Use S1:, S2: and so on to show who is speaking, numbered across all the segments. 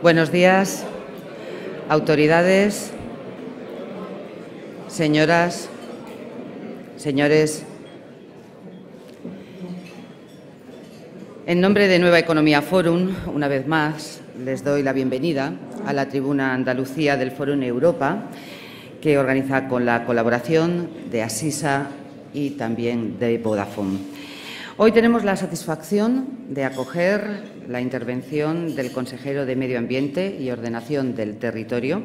S1: Buenos días, autoridades, señoras, señores. En nombre de Nueva Economía Forum, una vez más, les doy la bienvenida a la tribuna Andalucía del Forum Europa, que organiza con la colaboración de Asisa y también de Vodafone. Hoy tenemos la satisfacción de acoger la intervención del consejero de Medio Ambiente y Ordenación del Territorio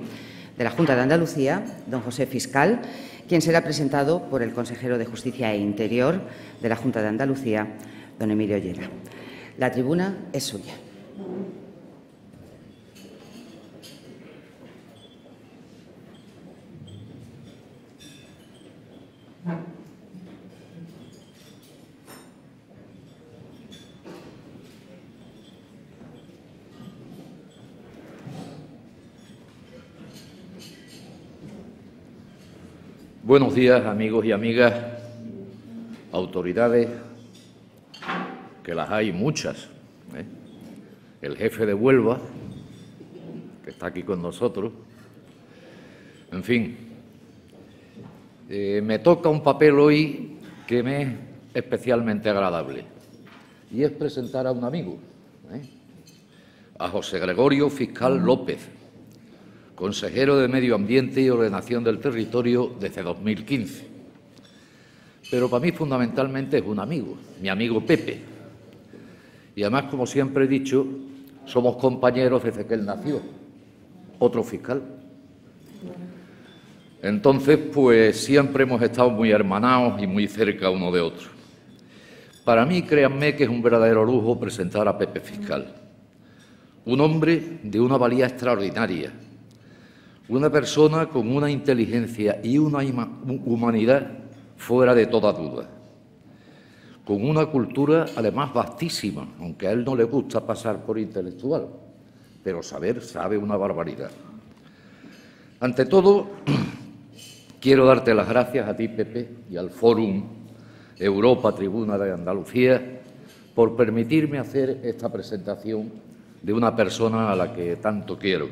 S1: de la Junta de Andalucía, don José Fiscal, quien será presentado por el consejero de Justicia e Interior de la Junta de Andalucía, don Emilio Llera. La tribuna es suya.
S2: Buenos días, amigos y amigas, autoridades, que las hay muchas, el jefe de Huelva, que está aquí con nosotros, en fin, me toca un papel hoy que me es especialmente agradable, y es presentar a un amigo, a José Gregorio Fiscal López, consejero de Medio Ambiente y Ordenación del Territorio desde 2015. Pero para mí fundamentalmente es un amigo, mi amigo Pepe. Y además, como siempre he dicho, somos compañeros desde que él nació, otro fiscal. Entonces, pues siempre hemos estado muy hermanados y muy cerca uno de otro. Para mí, créanme que es un verdadero lujo presentar a Pepe Fiscal, un hombre de una valía extraordinaria, una persona con una inteligencia y una humanidad fuera de toda duda, con una cultura además vastísima, aunque a él no le gusta pasar por intelectual, pero sabe una barbaridad. Ante todo, quiero darte las gracias a ti, Pepe, y al Fórum Europa Tribuna de Andalucía por permitirme hacer esta presentación de una persona a la que tanto quiero.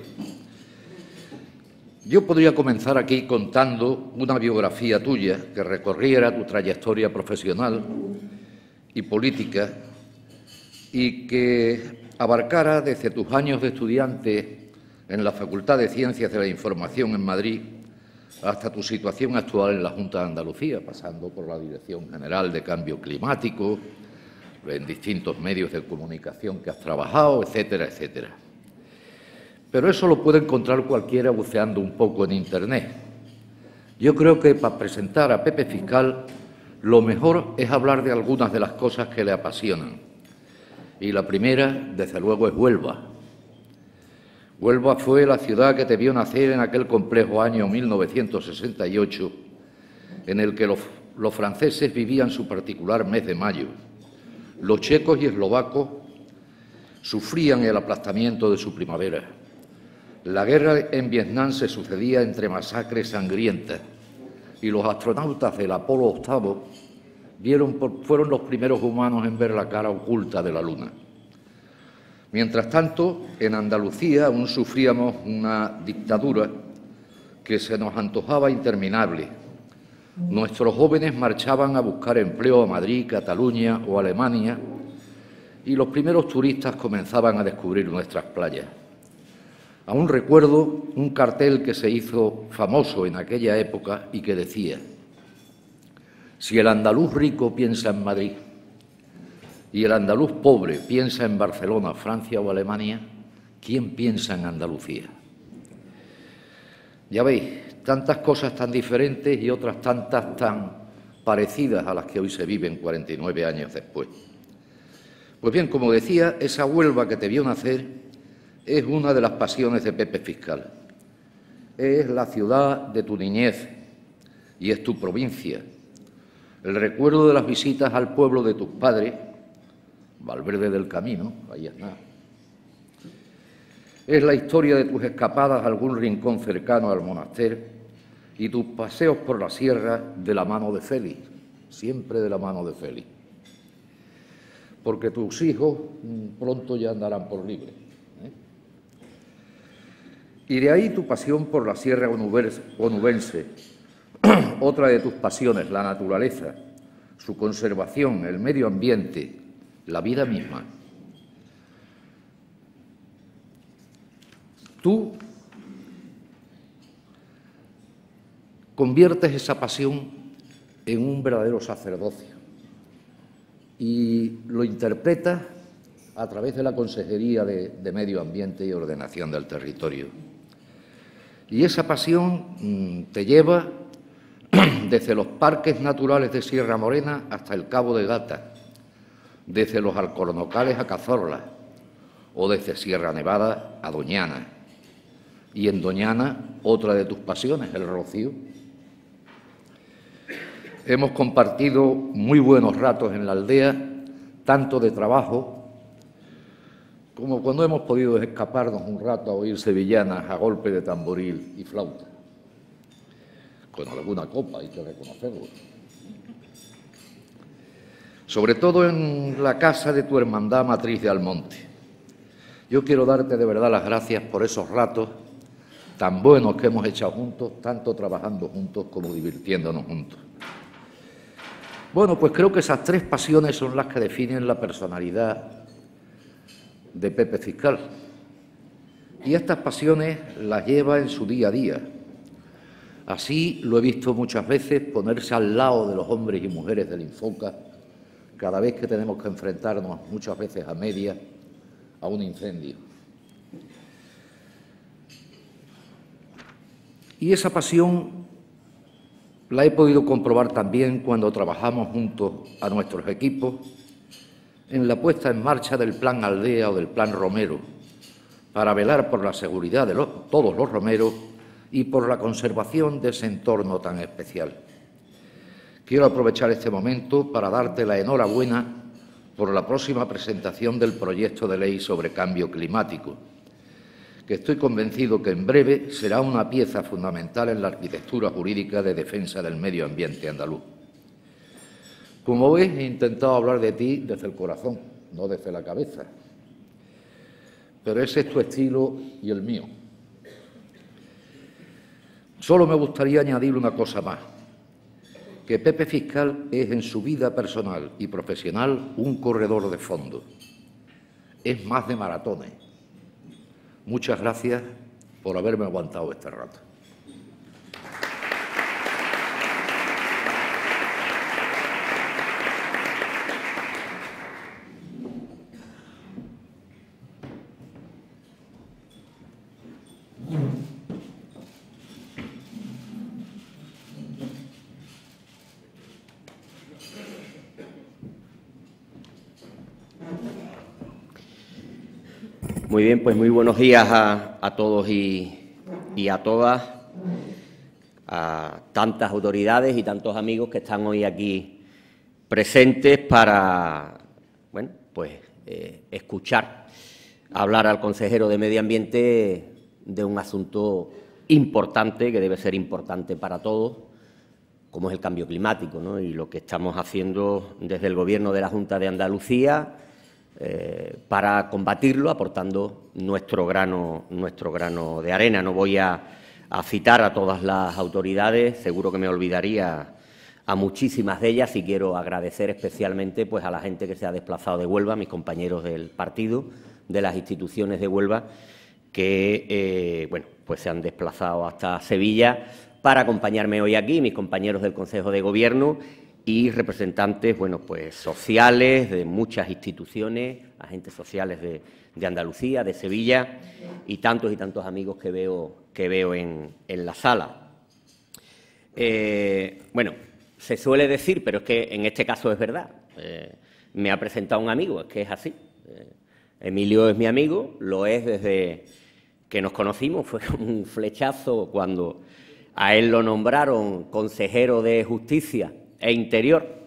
S2: Yo podría comenzar aquí contando una biografía tuya que recorriera tu trayectoria profesional y política y que abarcara desde tus años de estudiante en la Facultad de Ciencias de la Información en Madrid hasta tu situación actual en la Junta de Andalucía, pasando por la Dirección General de Cambio Climático, en distintos medios de comunicación que has trabajado, etcétera, etcétera. Pero eso lo puede encontrar cualquiera buceando un poco en Internet. Yo creo que para presentar a Pepe Fiscal lo mejor es hablar de algunas de las cosas que le apasionan. Y la primera, desde luego, es Huelva. Huelva fue la ciudad que te vio nacer en aquel complejo año 1968, en el que los franceses vivían su particular mes de mayo. Los checos y eslovacos sufrían el aplastamiento de su primavera. La guerra en Vietnam se sucedía entre masacres sangrientas y los astronautas del Apolo 8 fueron los primeros humanos en ver la cara oculta de la Luna. Mientras tanto, en Andalucía aún sufríamos una dictadura que se nos antojaba interminable. Nuestros jóvenes marchaban a buscar empleo a Madrid, Cataluña o Alemania y los primeros turistas comenzaban a descubrir nuestras playas. Aún recuerdo un cartel que se hizo famoso en aquella época y que decía: si el andaluz rico piensa en Madrid y el andaluz pobre piensa en Barcelona, Francia o Alemania, ¿quién piensa en Andalucía? Ya veis, tantas cosas tan diferentes y otras tantas tan parecidas a las que hoy se viven 49 años después. Pues bien, como decía, esa Huelva que te vio nacer es una de las pasiones de Pepe Fiscal. Es la ciudad de tu niñez y es tu provincia. El recuerdo de las visitas al pueblo de tus padres, Valverde del Camino, ahí está. Es la historia de tus escapadas a algún rincón cercano al monasterio y tus paseos por la sierra de la mano de Félix, siempre de la mano de Félix. Porque tus hijos pronto ya andarán por libre. Y de ahí tu pasión por la sierra onubense, otra de tus pasiones, la naturaleza, su conservación, el medio ambiente, la vida misma. Tú conviertes esa pasión en un verdadero sacerdocio y lo interpretas a través de la Consejería de Medio Ambiente y Ordenación del Territorio. Y esa pasión te lleva desde los parques naturales de Sierra Morena hasta el Cabo de Gata, desde los Alcornocales a Cazorla o desde Sierra Nevada a Doñana. Y en Doñana, otra de tus pasiones, el rocío. Hemos compartido muy buenos ratos en la aldea, tanto de trabajo como cuando hemos podido escaparnos un rato a oír sevillanas a golpe de tamboril y flauta. Con alguna copa, hay que reconocerlo. Sobre todo en la casa de tu hermandad matriz de Almonte. Yo quiero darte de verdad las gracias por esos ratos tan buenos que hemos echado juntos, tanto trabajando juntos como divirtiéndonos juntos. Bueno, pues creo que esas tres pasiones son las que definen la personalidad de Pepe Fiscal. Y estas pasiones las lleva en su día a día. Así lo he visto muchas veces ponerse al lado de los hombres y mujeres del Infoca cada vez que tenemos que enfrentarnos, muchas veces a medias, a un incendio. Y esa pasión la he podido comprobar también cuando trabajamos juntos a nuestros equipos en la puesta en marcha del Plan Aldea o del Plan Romero, para velar por la seguridad de todos los romeros y por la conservación de ese entorno tan especial. Quiero aprovechar este momento para darte la enhorabuena por la próxima presentación del proyecto de ley sobre cambio climático, que estoy convencido que en breve será una pieza fundamental en la arquitectura jurídica de defensa del medio ambiente andaluz. Como ves, he intentado hablar de ti desde el corazón, no desde la cabeza. Pero ese es tu estilo y el mío. Solo me gustaría añadir una cosa más, que Pepe Fiscal es en su vida personal y profesional un corredor de fondo. Es más de maratones. Muchas gracias por haberme aguantado este rato.
S3: Muy bien, pues muy buenos días a todos y a todas, a tantas autoridades y tantos amigos que están hoy aquí presentes para, bueno, pues escuchar hablar al consejero de Medio Ambiente de un asunto importante, que debe ser importante para todos, como es el cambio climático, ¿no? Y lo que estamos haciendo desde el Gobierno de la Junta de Andalucía para combatirlo, aportando nuestro grano de arena. No voy a citar a todas las autoridades, seguro que me olvidaría a muchísimas de ellas, y quiero agradecer especialmente pues, a la gente que se ha desplazado de Huelva, mis compañeros del partido, de las instituciones de Huelva, que bueno, pues se han desplazado hasta Sevilla para acompañarme hoy aquí, mis compañeros del Consejo de Gobierno y representantes, bueno, pues sociales de muchas instituciones, agentes sociales de Andalucía, de Sevilla, y tantos amigos que veo en la sala. Bueno, se suele decir, pero es que en este caso es verdad, me ha presentado un amigo, es que es así. Emilio es mi amigo, lo es desde que nos conocimos, fue un flechazo cuando a él lo nombraron consejero de Justicia e Interior,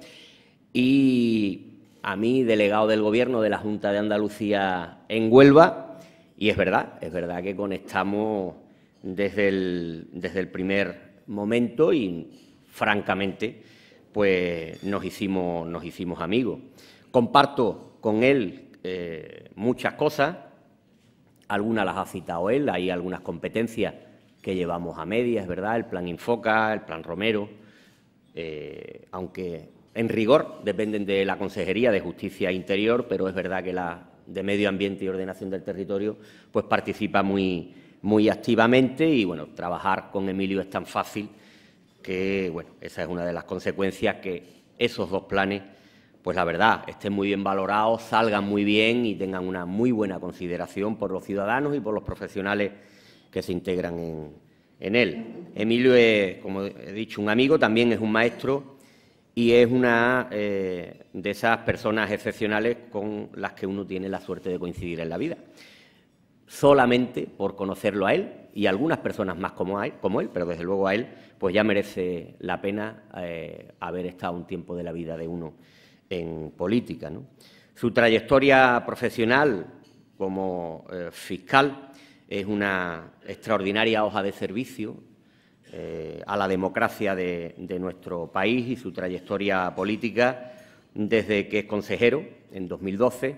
S3: y a mí delegado del Gobierno de la Junta de Andalucía en Huelva, y es verdad que conectamos desde el primer momento y, francamente, pues nos hicimos amigos. Comparto con él muchas cosas, algunas las ha citado él, hay algunas competencias que llevamos a medias, es verdad, el Plan Infoca, el Plan Romero, aunque en rigor dependen de la Consejería de Justicia e Interior, pero es verdad que la de Medio Ambiente y Ordenación del Territorio pues participa muy activamente y, bueno, trabajar con Emilio es tan fácil que, bueno, esa es una de las consecuencias, que esos dos planes, pues la verdad, estén muy bien valorados, salgan muy bien y tengan una muy buena consideración por los ciudadanos y por los profesionales que se integran en él. Emilio es, como he dicho, un amigo, también es un maestro y es una de esas personas excepcionales con las que uno tiene la suerte de coincidir en la vida. Solamente por conocerlo a él y algunas personas más como él, pero desde luego a él, pues ya merece la pena haber estado un tiempo de la vida de uno en política, ¿no? Su trayectoria profesional como fiscal es una extraordinaria hoja de servicio a la democracia de nuestro país, y su trayectoria política desde que es consejero en 2012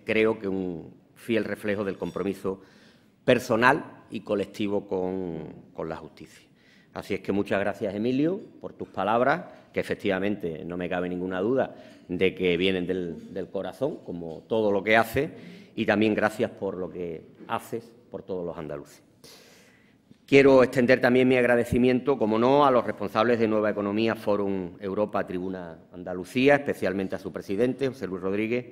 S3: creo que un fiel reflejo del compromiso personal y colectivo con la justicia. Así es que muchas gracias, Emilio, por tus palabras, que efectivamente no me cabe ninguna duda de que vienen del corazón, como todo lo que haces, y también gracias por lo que haces por todos los andaluces. Quiero extender también mi agradecimiento, como no, a los responsables de Nueva Economía, Fórum Europa, Tribuna Andalucía, especialmente a su presidente, José Luis Rodríguez,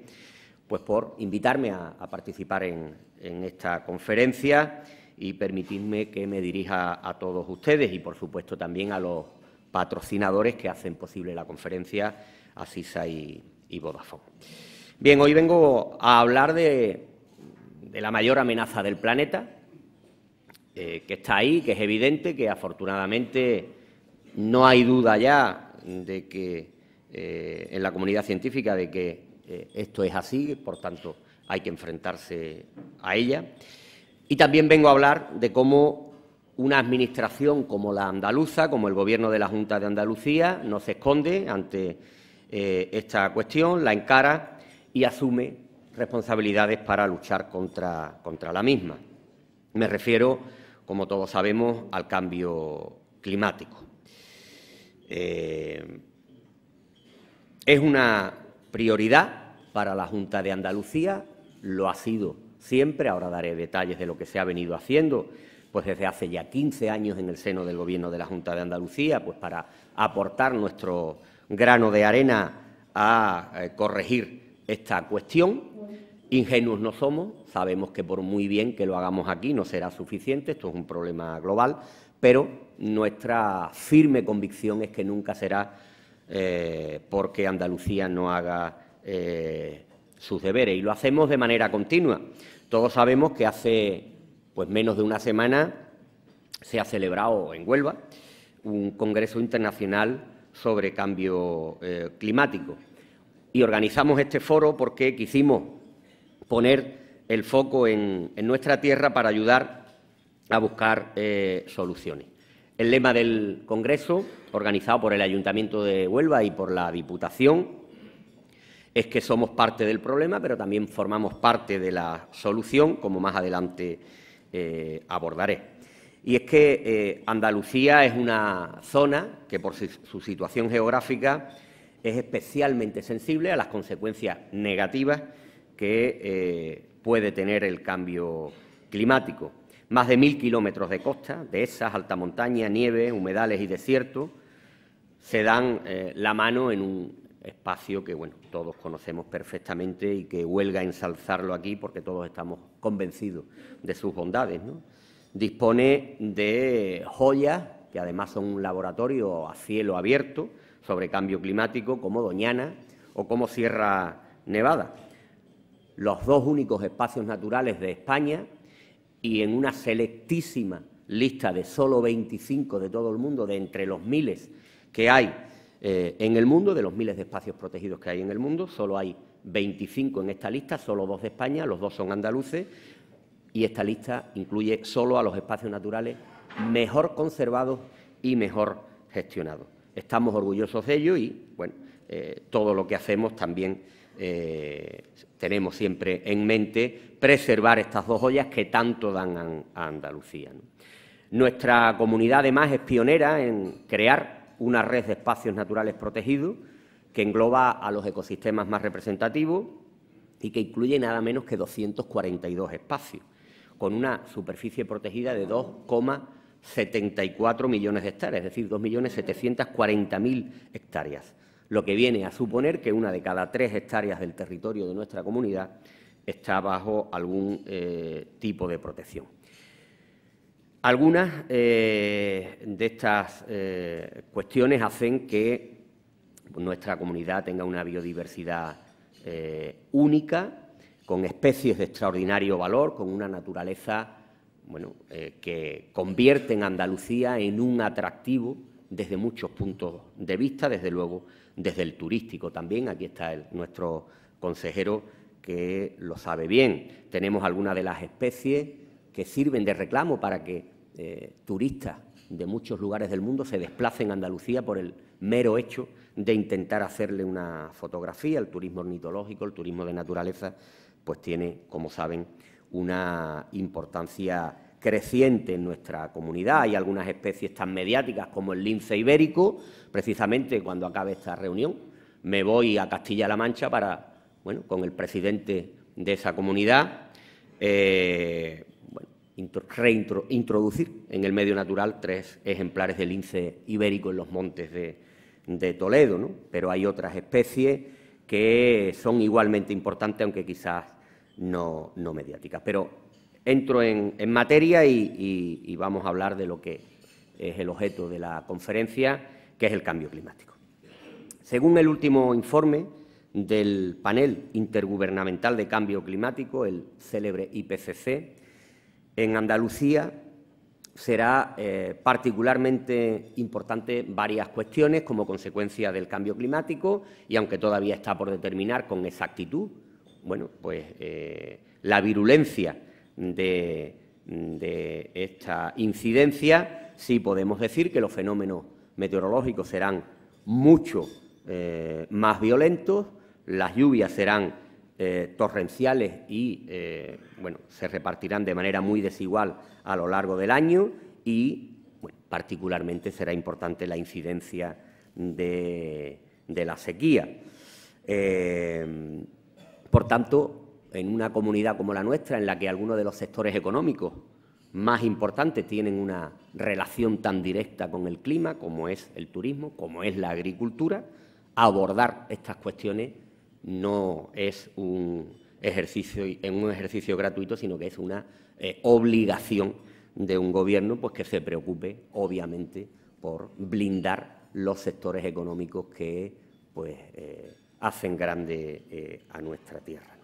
S3: pues por invitarme a participar en esta conferencia, y permitidme que me dirija a todos ustedes y, por supuesto, también a los patrocinadores que hacen posible la conferencia, Asisa y Vodafone. Bien, hoy vengo a hablar de la mayor amenaza del planeta, que está ahí, que es evidente, que afortunadamente no hay duda ya de que en la comunidad científica de que esto es así, por tanto hay que enfrentarse a ella. Y también vengo a hablar de cómo una administración como la andaluza, como el Gobierno de la Junta de Andalucía, no se esconde ante esta cuestión, la encara y asume responsabilidades para luchar contra la misma. Me refiero, como todos sabemos, al cambio climático. Es una prioridad para la Junta de Andalucía, lo ha sido siempre. Ahora daré detalles de lo que se ha venido haciendo pues desde hace ya 15 años en el seno del Gobierno de la Junta de Andalucía, pues para aportar nuestro grano de arena a corregir esta cuestión. Ingenuos no somos, sabemos que por muy bien que lo hagamos aquí no será suficiente, esto es un problema global, pero nuestra firme convicción es que nunca será porque Andalucía no haga sus deberes, y lo hacemos de manera continua. Todos sabemos que hace pues menos de una semana se ha celebrado en Huelva un congreso internacional sobre cambio climático, y organizamos este foro porque quisimos poner el foco en nuestra tierra para ayudar a buscar soluciones. El lema del congreso, organizado por el Ayuntamiento de Huelva y por la Diputación, es que somos parte del problema, pero también formamos parte de la solución, como más adelante abordaré. Y es que Andalucía es una zona que, por su situación geográfica, es especialmente sensible a las consecuencias negativas que puede tener el cambio climático. Más de 1.000 kilómetros de costa, dehesas, alta montaña, nieve, humedales y desiertos, se dan la mano en un espacio que, bueno, todos conocemos perfectamente y que huelga ensalzarlo aquí porque todos estamos convencidos de sus bondades, ¿no? Dispone de joyas que además son un laboratorio a cielo abierto sobre cambio climático, como Doñana o como Sierra Nevada, los dos únicos espacios naturales de España, y en una selectísima lista de solo 25 de todo el mundo, de entre los miles que hay en el mundo, de los miles de espacios protegidos que hay en el mundo, solo hay 25 en esta lista, solo 2 de España, los 2 son andaluces, y esta lista incluye solo a los espacios naturales mejor conservados y mejor gestionados. Estamos orgullosos de ello y, bueno, todo lo que hacemos también tenemos siempre en mente preservar estas dos joyas que tanto dan a Andalucía, ¿no? Nuestra comunidad, además, es pionera en crear una red de espacios naturales protegidos que engloba a los ecosistemas más representativos y que incluye nada menos que 242 espacios, con una superficie protegida de 2,74 millones de hectáreas, es decir, 2.740.000 hectáreas, lo que viene a suponer que 1 de cada 3 hectáreas del territorio de nuestra comunidad está bajo algún tipo de protección. Algunas de estas cuestiones hacen que nuestra comunidad tenga una biodiversidad única, con especies de extraordinario valor, con una naturaleza que convierte en Andalucía en un atractivo desde muchos puntos de vista, desde luego desde el turístico también. Aquí está nuestro consejero que lo sabe bien. Tenemos algunas de las especies que sirven de reclamo para que turistas de muchos lugares del mundo se desplacen a Andalucía por el mero hecho de intentar hacerle una fotografía. El turismo ornitológico, el turismo de naturaleza, pues tiene, como saben, una importancia creciente en nuestra comunidad. Hay algunas especies tan mediáticas como el lince ibérico. Precisamente cuando acabe esta reunión me voy a Castilla-La Mancha para, con el presidente de esa comunidad, introducir en el medio natural 3 ejemplares de lince ibérico en los montes de Toledo, ¿no? Pero hay otras especies que son igualmente importantes, aunque quizás no mediáticas. Pero entro en materia y vamos a hablar de lo que es el objeto de la conferencia, que es el cambio climático. Según el último informe del Panel Intergubernamental de Cambio Climático, el célebre IPCC, en Andalucía será particularmente importante varias cuestiones como consecuencia del cambio climático y, aunque todavía está por determinar con exactitud, la virulencia de esta incidencia, sí podemos decir que los fenómenos meteorológicos serán mucho más violentos, las lluvias serán torrenciales y se repartirán de manera muy desigual a lo largo del año y particularmente será importante la incidencia de la sequía. Por tanto, en una comunidad como la nuestra, en la que algunos de los sectores económicos más importantes tienen una relación tan directa con el clima, como es el turismo, como es la agricultura, abordar estas cuestiones no es un ejercicio gratuito, sino que es una obligación de un Gobierno que se preocupe, obviamente, por blindar los sectores económicos que hacen grande a nuestra tierra.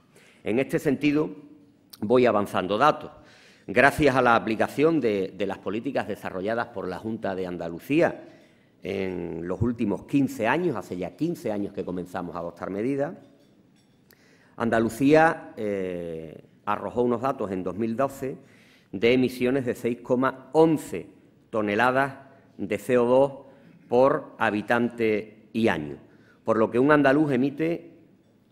S3: En este sentido, voy avanzando datos. Gracias a la aplicación de las políticas desarrolladas por la Junta de Andalucía en los últimos 15 años, hace ya 15 años que comenzamos a adoptar medidas, Andalucía arrojó unos datos en 2012 de emisiones de 6,11 toneladas de CO2 por habitante y año, por lo que un andaluz emite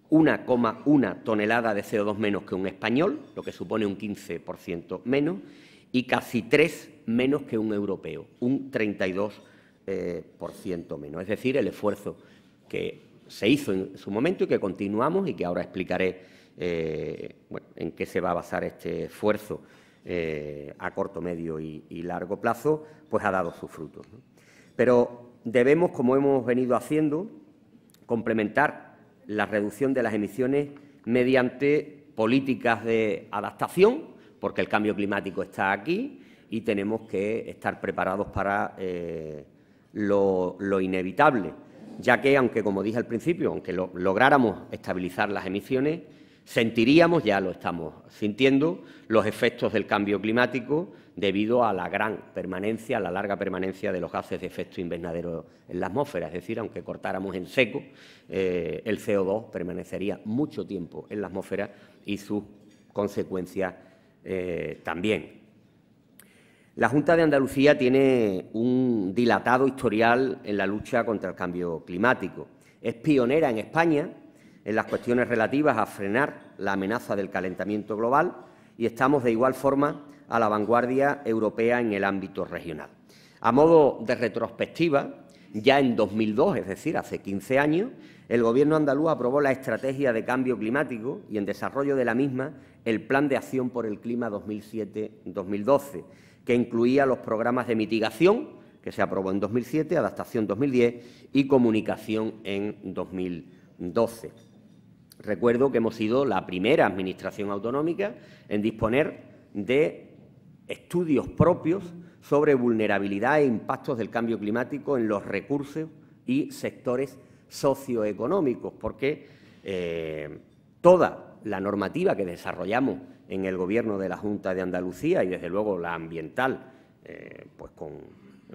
S3: 1,1 tonelada de CO2 menos que un español, lo que supone un 15% menos, y casi 3 menos que un europeo, un 32% menos. Es decir, el esfuerzo que se hizo en su momento y que continuamos y que ahora explicaré en qué se va a basar este esfuerzo a corto, medio y largo plazo, pues ha dado sus frutos, ¿no? Pero debemos, como hemos venido haciendo, complementar la reducción de las emisiones mediante políticas de adaptación, porque el cambio climático está aquí y tenemos que estar preparados para lo inevitable, ya que, aunque, como dije al principio, aunque lográramos estabilizar las emisiones, sentiríamos, ya lo estamos sintiendo, los efectos del cambio climático debido a la gran permanencia, a la larga permanencia de los gases de efecto invernadero en la atmósfera. Es decir, aunque cortáramos en seco, el CO2 permanecería mucho tiempo en la atmósfera y sus consecuencias también. La Junta de Andalucía tiene un dilatado historial en la lucha contra el cambio climático. Es pionera en España en las cuestiones relativas a frenar la amenaza del calentamiento global y estamos de igual forma a la vanguardia europea en el ámbito regional. A modo de retrospectiva, ya en 2002, es decir, hace 15 años, el Gobierno andaluz aprobó la Estrategia de Cambio Climático y, en desarrollo de la misma, el Plan de Acción por el Clima 2007-2012, que incluía los programas de mitigación, que se aprobó en 2007, adaptación 2010 y comunicación en 2012. Recuerdo que hemos sido la primera administración autonómica en disponer de estudios propios sobre vulnerabilidad e impactos del cambio climático en los recursos y sectores socioeconómicos, porque toda la normativa que desarrollamos en el Gobierno de la Junta de Andalucía y, desde luego, la ambiental, pues con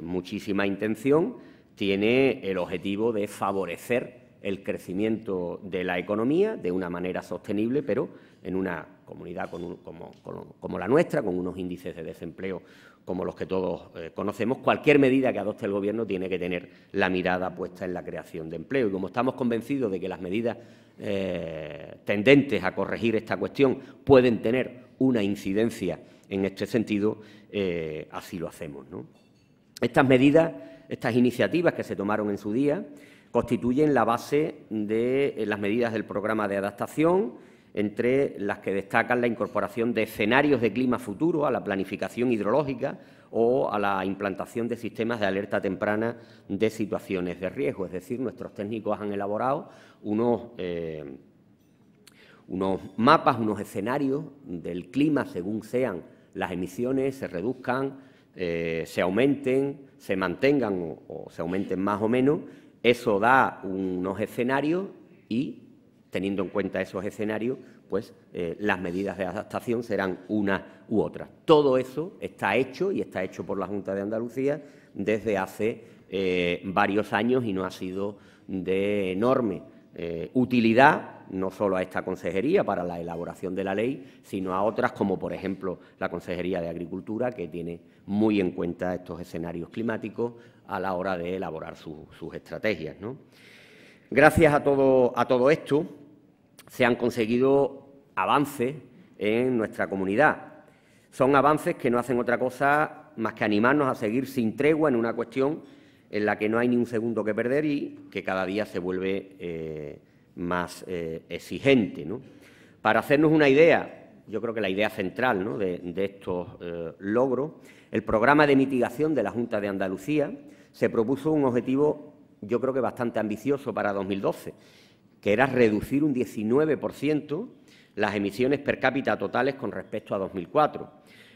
S3: muchísima intención, tiene el objetivo de favorecer el crecimiento de la economía de una manera sostenible, pero en una comunidad como la nuestra, con unos índices de desempleo como los que todos conocemos. Cualquier medida que adopte el Gobierno tiene que tener la mirada puesta en la creación de empleo. Y como estamos convencidos de que las medidas tendentes a corregir esta cuestión pueden tener una incidencia en este sentido, así lo hacemos, ¿no? Estas medidas, estas iniciativas que se tomaron en su día, constituyen la base de las medidas del programa de adaptación, entre las que destacan la incorporación de escenarios de clima futuro a la planificación hidrológica o a la implantación de sistemas de alerta temprana de situaciones de riesgo. Es decir, nuestros técnicos han elaborado unos mapas, unos escenarios del clima según sean las emisiones, se reduzcan, se aumenten, se mantengan o se aumenten más o menos. Eso da unos escenarios y, teniendo en cuenta esos escenarios, pues las medidas de adaptación serán una u otra. Todo eso está hecho y está hecho por la Junta de Andalucía desde hace varios años y no ha sido de enorme utilidad, no solo a esta consejería para la elaboración de la ley, sino a otras como, por ejemplo, la Consejería de Agricultura, que tiene muy en cuenta estos escenarios climáticos a la hora de elaborar sus estrategias, ¿no? Gracias a todo esto se han conseguido avances en nuestra comunidad. Son avances que no hacen otra cosa más que animarnos a seguir sin tregua en una cuestión en la que no hay ni un segundo que perder y que cada día se vuelve más exigente, ¿no? Para hacernos una idea, yo creo que la idea central, ¿no?, de estos logros, el programa de mitigación de la Junta de Andalucía se propuso un objetivo, yo creo que bastante ambicioso para 2012, que era reducir un 19% las emisiones per cápita totales con respecto a 2004.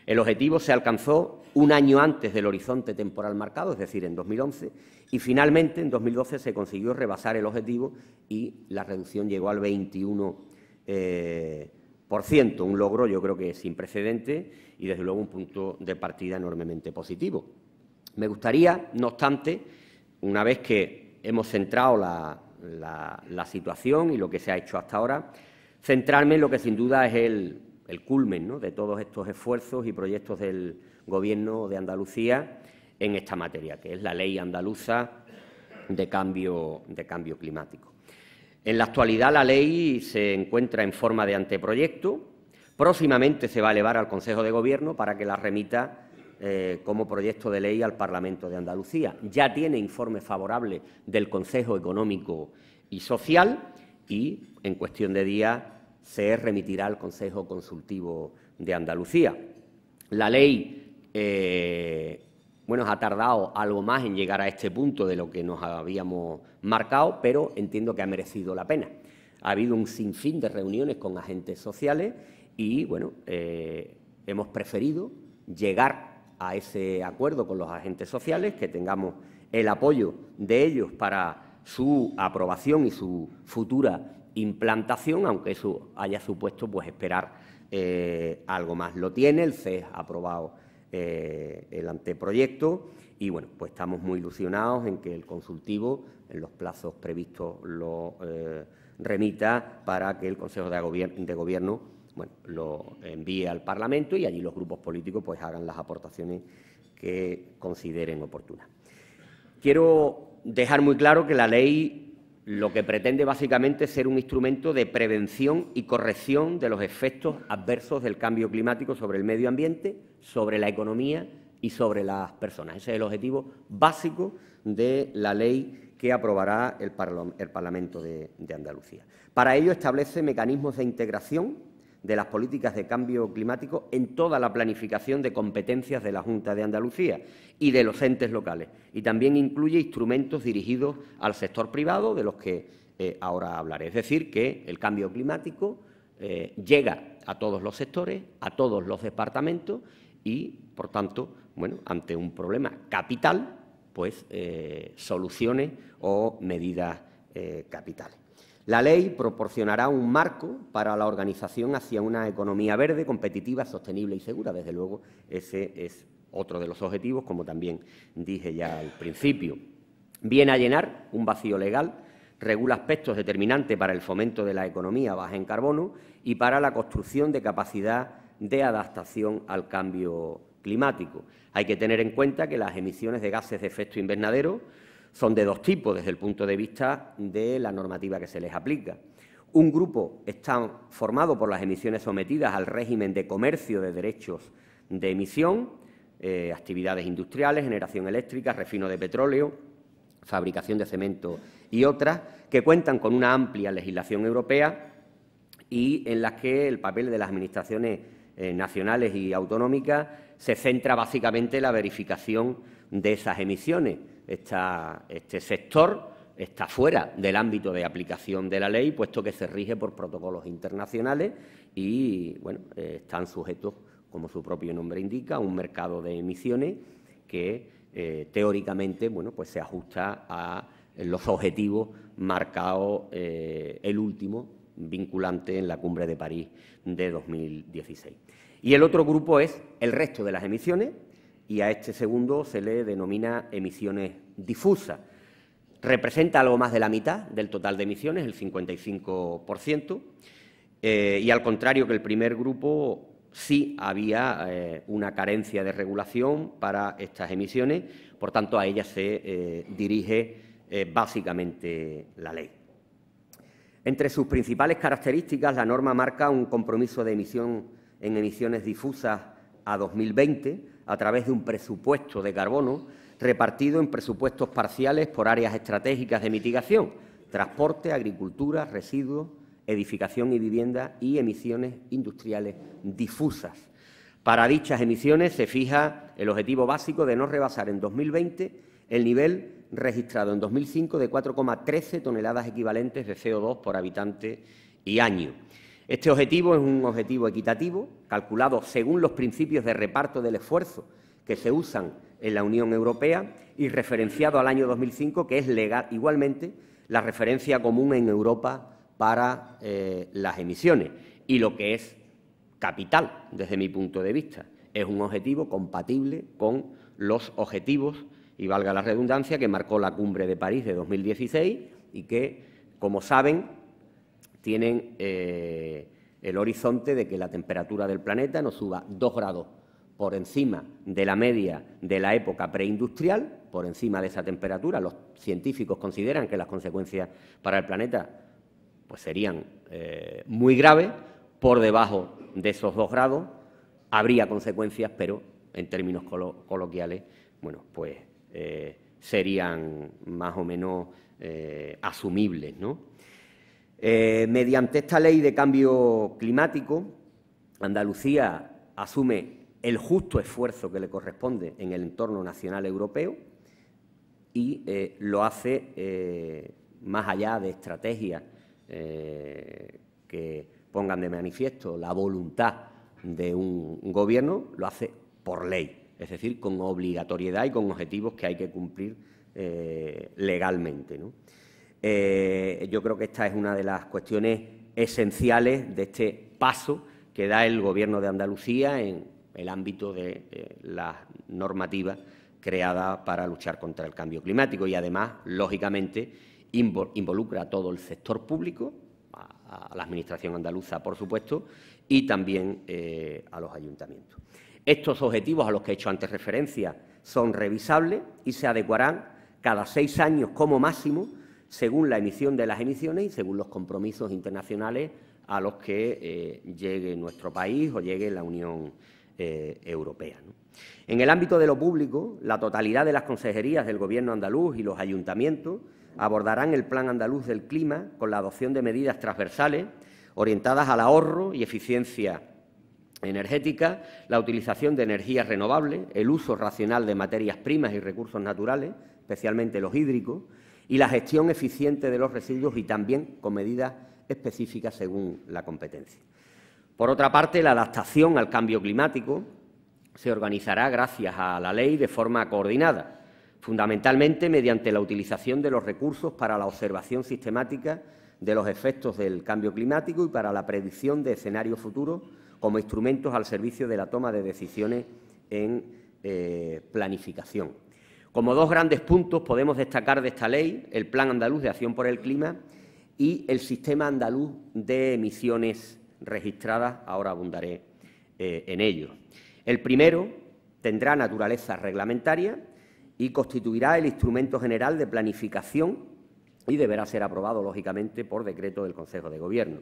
S3: El objetivo se alcanzó un año antes del horizonte temporal marcado, es decir, en 2011, y finalmente en 2012 se consiguió rebasar el objetivo y la reducción llegó al 21%, un logro yo creo que sin precedentes y desde luego un punto de partida enormemente positivo. Me gustaría, no obstante, una vez que hemos centrado la situación y lo que se ha hecho hasta ahora, centrarme en lo que sin duda es el culmen, ¿no?, de todos estos esfuerzos y proyectos del Gobierno de Andalucía en esta materia, que es la Ley Andaluza de Cambio Climático. En la actualidad la ley se encuentra en forma de anteproyecto. Próximamente se va a elevar al Consejo de Gobierno para que la remita como proyecto de ley al Parlamento de Andalucía. Ya tiene informe favorable del Consejo Económico y Social y, en cuestión de días, se remitirá al Consejo Consultivo de Andalucía. La ley ha tardado algo más en llegar a este punto de lo que nos habíamos marcado, pero entiendo que ha merecido la pena. Ha habido un sinfín de reuniones con agentes sociales y, hemos preferido llegar a ese acuerdo con los agentes sociales, que tengamos el apoyo de ellos para su aprobación y su futura implantación, aunque eso haya supuesto esperar algo más. Lo tiene, el CES ha aprobado el anteproyecto y estamos muy ilusionados en que el consultivo, en los plazos previstos, lo remita para que el Consejo de Gobierno lo envíe al Parlamento y allí los grupos políticos hagan las aportaciones que consideren oportunas. Quiero dejar muy claro que la ley lo que pretende básicamente es ser un instrumento de prevención y corrección de los efectos adversos del cambio climático sobre el medio ambiente, sobre la economía y sobre las personas. Ese es el objetivo básico de la ley que aprobará el Parlamento de Andalucía. Para ello establece mecanismos de integración de las políticas de cambio climático en toda la planificación de competencias de la Junta de Andalucía y de los entes locales. Y también incluye instrumentos dirigidos al sector privado, de los que ahora hablaré. Es decir, que el cambio climático llega a todos los sectores, a todos los departamentos y, por tanto, bueno, ante un problema capital, pues soluciones o medidas capitales. La ley proporcionará un marco para la organización hacia una economía verde, competitiva, sostenible y segura. Desde luego, ese es otro de los objetivos, como también dije ya al principio. Viene a llenar un vacío legal, regula aspectos determinantes para el fomento de la economía baja en carbono y para la construcción de capacidad de adaptación al cambio climático. Hay que tener en cuenta que las emisiones de gases de efecto invernadero son de dos tipos desde el punto de vista de la normativa que se les aplica. Un grupo está formado por las emisiones sometidas al régimen de comercio de derechos de emisión, actividades industriales, generación eléctrica, refino de petróleo, fabricación de cemento y otras, que cuentan con una amplia legislación europea y en las que el papel de las administraciones nacionales y autonómicas se centra básicamente en la verificación de esas emisiones. Este sector está fuera del ámbito de aplicación de la ley, puesto que se rige por protocolos internacionales y bueno, están sujetos, como su propio nombre indica, a un mercado de emisiones que teóricamente bueno, pues se ajusta a los objetivos marcados, el último vinculante en la Cumbre de París de 2016. Y el otro grupo es el resto de las emisiones, y a este segundo se le denomina emisiones difusas. Representa algo más de la mitad del total de emisiones, el 55%, y al contrario que el primer grupo, sí había una carencia de regulación para estas emisiones, por tanto, a ellas se dirige básicamente la ley. Entre sus principales características, la norma marca un compromiso de emisión en emisiones difusas a 2020 a través de un presupuesto de carbono repartido en presupuestos parciales por áreas estratégicas de mitigación: transporte, agricultura, residuos, edificación y vivienda y emisiones industriales difusas. Para dichas emisiones se fija el objetivo básico de no rebasar en 2020 el nivel registrado en 2005 de 4,13 toneladas equivalentes de CO2 por habitante y año. Este objetivo es un objetivo equitativo, calculado según los principios de reparto del esfuerzo que se usan en la Unión Europea y referenciado al año 2005, que es legal, igualmente la referencia común en Europa para las emisiones. Y lo que es capital, desde mi punto de vista, es un objetivo compatible con los objetivos, y valga la redundancia, que marcó la Cumbre de París de 2016 y que, como saben, tienen el horizonte de que la temperatura del planeta no suba 2 grados por encima de la media de la época preindustrial. Por encima de esa temperatura, los científicos consideran que las consecuencias para el planeta pues serían muy graves. Por debajo de esos 2 grados habría consecuencias, pero en términos coloquiales, bueno, pues serían más o menos asumibles, ¿no? Mediante esta ley de cambio climático, Andalucía asume el justo esfuerzo que le corresponde en el entorno nacional europeo y lo hace más allá de estrategias que pongan de manifiesto la voluntad de un gobierno, lo hace por ley, es decir, con obligatoriedad y con objetivos que hay que cumplir legalmente, ¿no? Yo creo que esta es una de las cuestiones esenciales de este paso que da el Gobierno de Andalucía en el ámbito de la normativa creada para luchar contra el cambio climático y, además, lógicamente, involucra a todo el sector público, a la Administración andaluza, por supuesto, y también a los ayuntamientos. Estos objetivos a los que he hecho antes referencia son revisables y se adecuarán cada 6 años como máximo, según la emisión de las emisiones y según los compromisos internacionales a los que llegue nuestro país o llegue la Unión Europea, ¿no? En el ámbito de lo público, la totalidad de las consejerías del Gobierno andaluz y los ayuntamientos abordarán el Plan Andaluz del Clima con la adopción de medidas transversales orientadas al ahorro y eficiencia energética, la utilización de energías renovables, el uso racional de materias primas y recursos naturales, especialmente los hídricos, y la gestión eficiente de los residuos y también con medidas específicas según la competencia. Por otra parte, la adaptación al cambio climático se organizará gracias a la ley de forma coordinada, fundamentalmente mediante la utilización de los recursos para la observación sistemática de los efectos del cambio climático y para la predicción de escenarios futuros como instrumentos al servicio de la toma de decisiones en planificación. Como dos grandes puntos podemos destacar de esta ley el Plan Andaluz de Acción por el Clima y el Sistema Andaluz de Emisiones Registradas. Ahora abundaré en ello. El primero tendrá naturaleza reglamentaria y constituirá el instrumento general de planificación y deberá ser aprobado, lógicamente, por decreto del Consejo de Gobierno.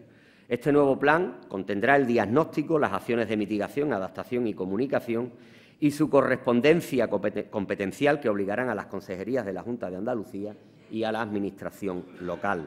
S3: Este nuevo plan contendrá el diagnóstico, las acciones de mitigación, adaptación y comunicación y su correspondencia competencial que obligarán a las consejerías de la Junta de Andalucía y a la Administración local.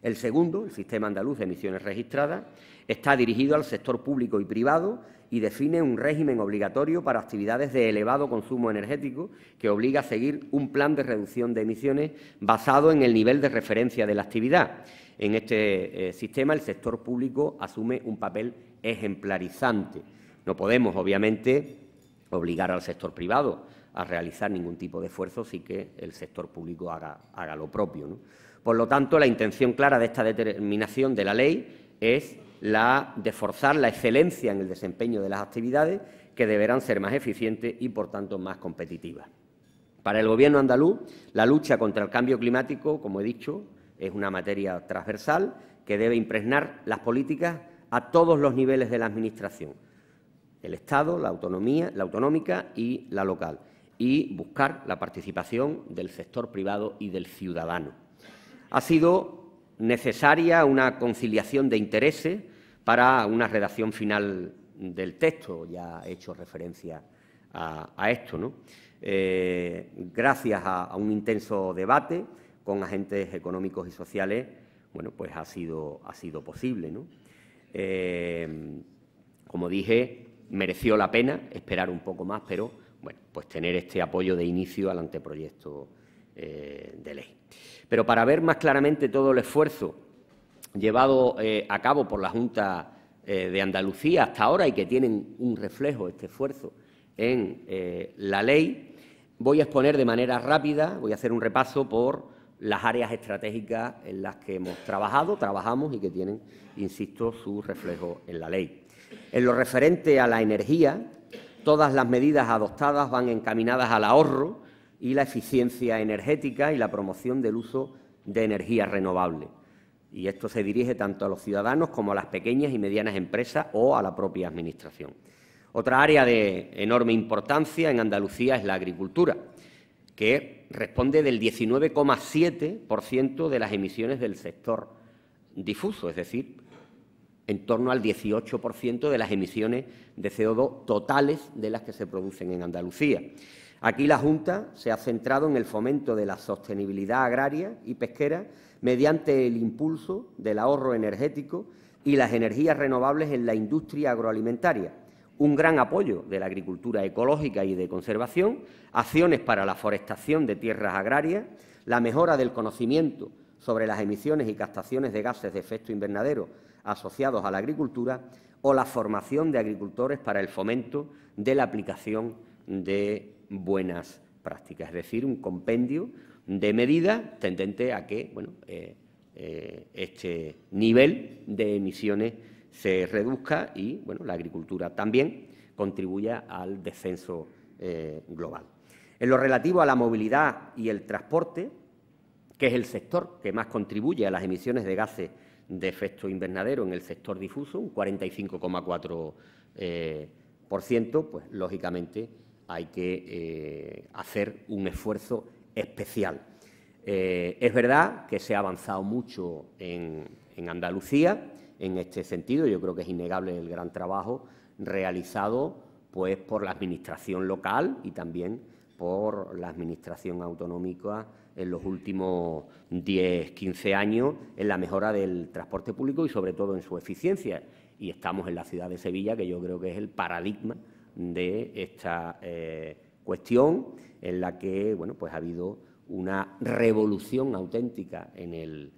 S3: El segundo, el Sistema Andaluz de Emisiones Registradas, está dirigido al sector público y privado y define un régimen obligatorio para actividades de elevado consumo energético que obliga a seguir un plan de reducción de emisiones basado en el nivel de referencia de la actividad. En este sistema, el sector público asume un papel ejemplarizante. No podemos, obviamente, obligar al sector privado a realizar ningún tipo de esfuerzo sin que el sector público haga lo propio, ¿no? Por lo tanto, la intención clara de esta determinación de la ley es la de forzar la excelencia en el desempeño de las actividades, que deberán ser más eficientes y, por tanto, más competitivas. Para el Gobierno andaluz, la lucha contra el cambio climático, como he dicho, es una materia transversal que debe impregnar las políticas a todos los niveles de la Administración, el Estado, la autonómica y la local, y buscar la participación del sector privado y del ciudadano. Ha sido necesaria una conciliación de intereses para una redacción final del texto. Ya he hecho referencia a esto, ¿no? Gracias a un intenso debate con agentes económicos y sociales, bueno, pues ha sido posible, ¿no? Como dije, mereció la pena esperar un poco más, pero bueno, pues tener este apoyo de inicio al anteproyecto de ley. Pero para ver más claramente todo el esfuerzo llevado a cabo por la Junta de Andalucía hasta ahora y que tienen un reflejo, este esfuerzo, en la ley, voy a exponer de manera rápida, voy a hacer un repaso por las áreas estratégicas en las que trabajamos y que tienen, insisto, su reflejo en la ley. En lo referente a la energía, todas las medidas adoptadas van encaminadas al ahorro y la eficiencia energética y la promoción del uso de energías renovables. Y esto se dirige tanto a los ciudadanos como a las pequeñas y medianas empresas o a la propia Administración. Otra área de enorme importancia en Andalucía es la agricultura, que responde del 19,7% de las emisiones del sector difuso, es decir, en torno al 18% de las emisiones de CO2 totales de las que se producen en Andalucía. Aquí la Junta se ha centrado en el fomento de la sostenibilidad agraria y pesquera mediante el impulso del ahorro energético y las energías renovables en la industria agroalimentaria, un gran apoyo de la agricultura ecológica y de conservación, acciones para la forestación de tierras agrarias, la mejora del conocimiento sobre las emisiones y captaciones de gases de efecto invernadero asociados a la agricultura o la formación de agricultores para el fomento de la aplicación de buenas prácticas, es decir, un compendio de medidas tendente a que este nivel de emisiones se reduzca y la agricultura también contribuya al descenso global. En lo relativo a la movilidad y el transporte, que es el sector que más contribuye a las emisiones de gases de efecto invernadero en el sector difuso, un 45,4%, pues lógicamente hay que hacer un esfuerzo especial. Es verdad que se ha avanzado mucho en Andalucía en este sentido. Yo creo que es innegable el gran trabajo realizado pues, por la Administración local y también por la Administración autonómica en los últimos 10, 15 años en la mejora del transporte público y, sobre todo, en su eficiencia. Y estamos en la ciudad de Sevilla, que yo creo que es el paradigma de esta cuestión, en la que bueno, pues ha habido una revolución auténtica en el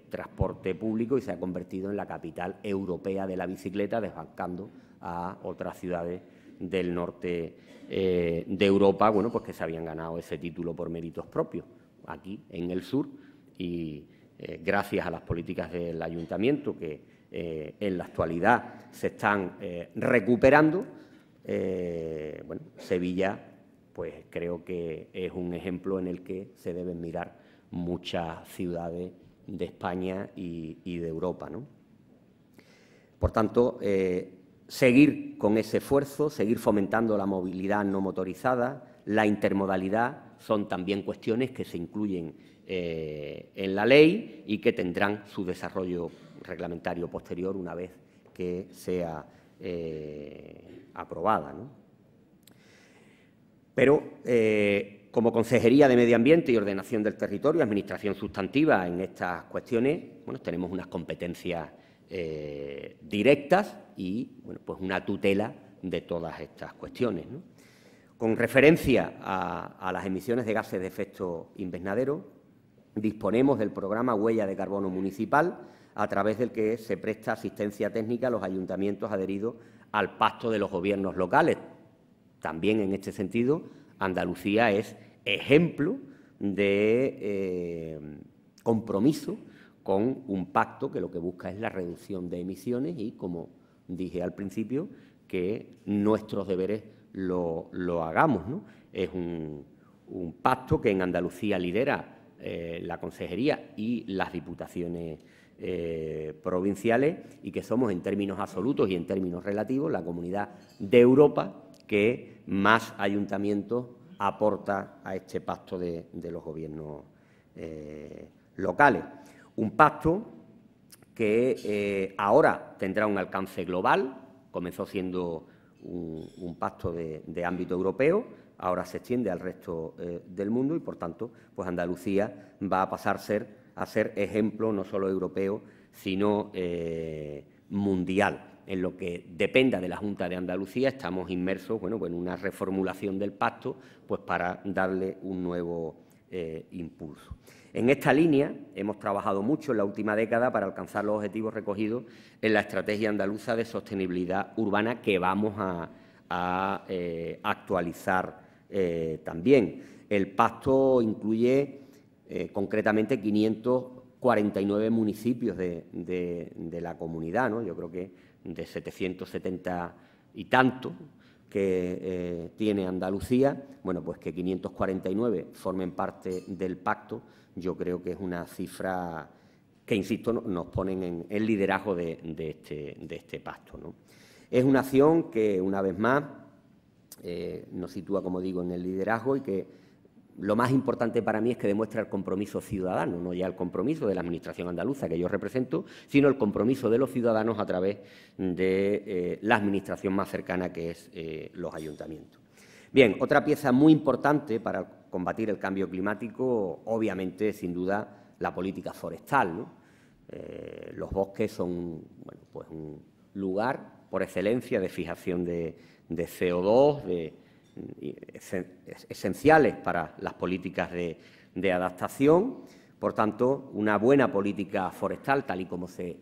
S3: transporte público y se ha convertido en la capital europea de la bicicleta, desbancando a otras ciudades del norte de Europa, bueno, pues que se habían ganado ese título por méritos propios, aquí en el sur, y gracias a las políticas del ayuntamiento que en la actualidad se están recuperando, bueno, Sevilla, pues creo que es un ejemplo en el que se deben mirar muchas ciudades de España y de Europa, ¿no? Por tanto, seguir con ese esfuerzo, seguir fomentando la movilidad no motorizada, la intermodalidad, son también cuestiones que se incluyen en la ley y que tendrán su desarrollo reglamentario posterior una vez que sea aprobada, ¿no? Pero, como Consejería de Medio Ambiente y Ordenación del Territorio, Administración sustantiva en estas cuestiones, bueno, tenemos unas competencias directas y, bueno, pues una tutela de todas estas cuestiones, ¿no? Con referencia a las emisiones de gases de efecto invernadero, disponemos del programa Huella de Carbono Municipal, a través del que se presta asistencia técnica a los ayuntamientos adheridos al Pacto de los Gobiernos Locales. También, en este sentido, Andalucía es ejemplo de compromiso con un pacto que lo que busca es la reducción de emisiones y, como dije al principio, que nuestros deberes lo hagamos, ¿no? Es un pacto que en Andalucía lidera la Consejería y las diputaciones provinciales y que somos, en términos absolutos y en términos relativos, la comunidad de Europa que más ayuntamientos aporta a este pacto de los gobiernos locales. Un pacto que ahora tendrá un alcance global, comenzó siendo un pacto de ámbito europeo, ahora se extiende al resto del mundo y, por tanto, pues Andalucía va a pasar a ser ejemplo no solo europeo, sino mundial. En lo que dependa de la Junta de Andalucía, estamos inmersos, bueno, en una reformulación del pacto, pues para darle un nuevo impulso. En esta línea hemos trabajado mucho en la última década para alcanzar los objetivos recogidos en la Estrategia Andaluza de Sostenibilidad Urbana, que vamos a actualizar también. El pacto incluye concretamente 549 municipios de la comunidad, ¿no? Yo creo que de 770 y tanto que tiene Andalucía, bueno, pues que 549 formen parte del pacto, yo creo que es una cifra que, insisto, nos ponen en el liderazgo de este pacto, ¿no? Es una acción que, una vez más, nos sitúa, como digo, en el liderazgo y que lo más importante para mí es que demuestra el compromiso ciudadano, no ya el compromiso de la Administración andaluza que yo represento, sino el compromiso de los ciudadanos a través de la Administración más cercana, que es los ayuntamientos. Bien, otra pieza muy importante para combatir el cambio climático, obviamente, sin duda, la política forestal, ¿no? Los bosques son, bueno, pues un lugar por excelencia de fijación de CO2, esenciales para las políticas de adaptación. Por tanto, una buena política forestal, tal y como se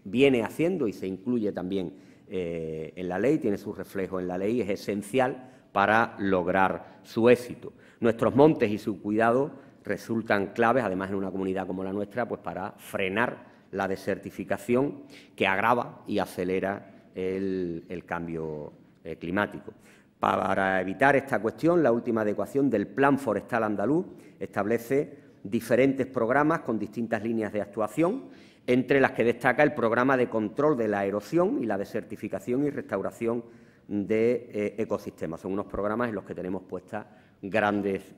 S3: viene haciendo y se incluye también en la ley, tiene su reflejo en la ley, es esencial para lograr su éxito. Nuestros montes y su cuidado resultan claves, además en una comunidad como la nuestra, pues para frenar la desertificación que agrava y acelera el cambio climático. Para evitar esta cuestión, la última adecuación del Plan Forestal Andaluz establece diferentes programas con distintas líneas de actuación, entre las que destaca el programa de control de la erosión y la desertificación y restauración de ecosistemas. Son unos programas en los que tenemos puestas grandes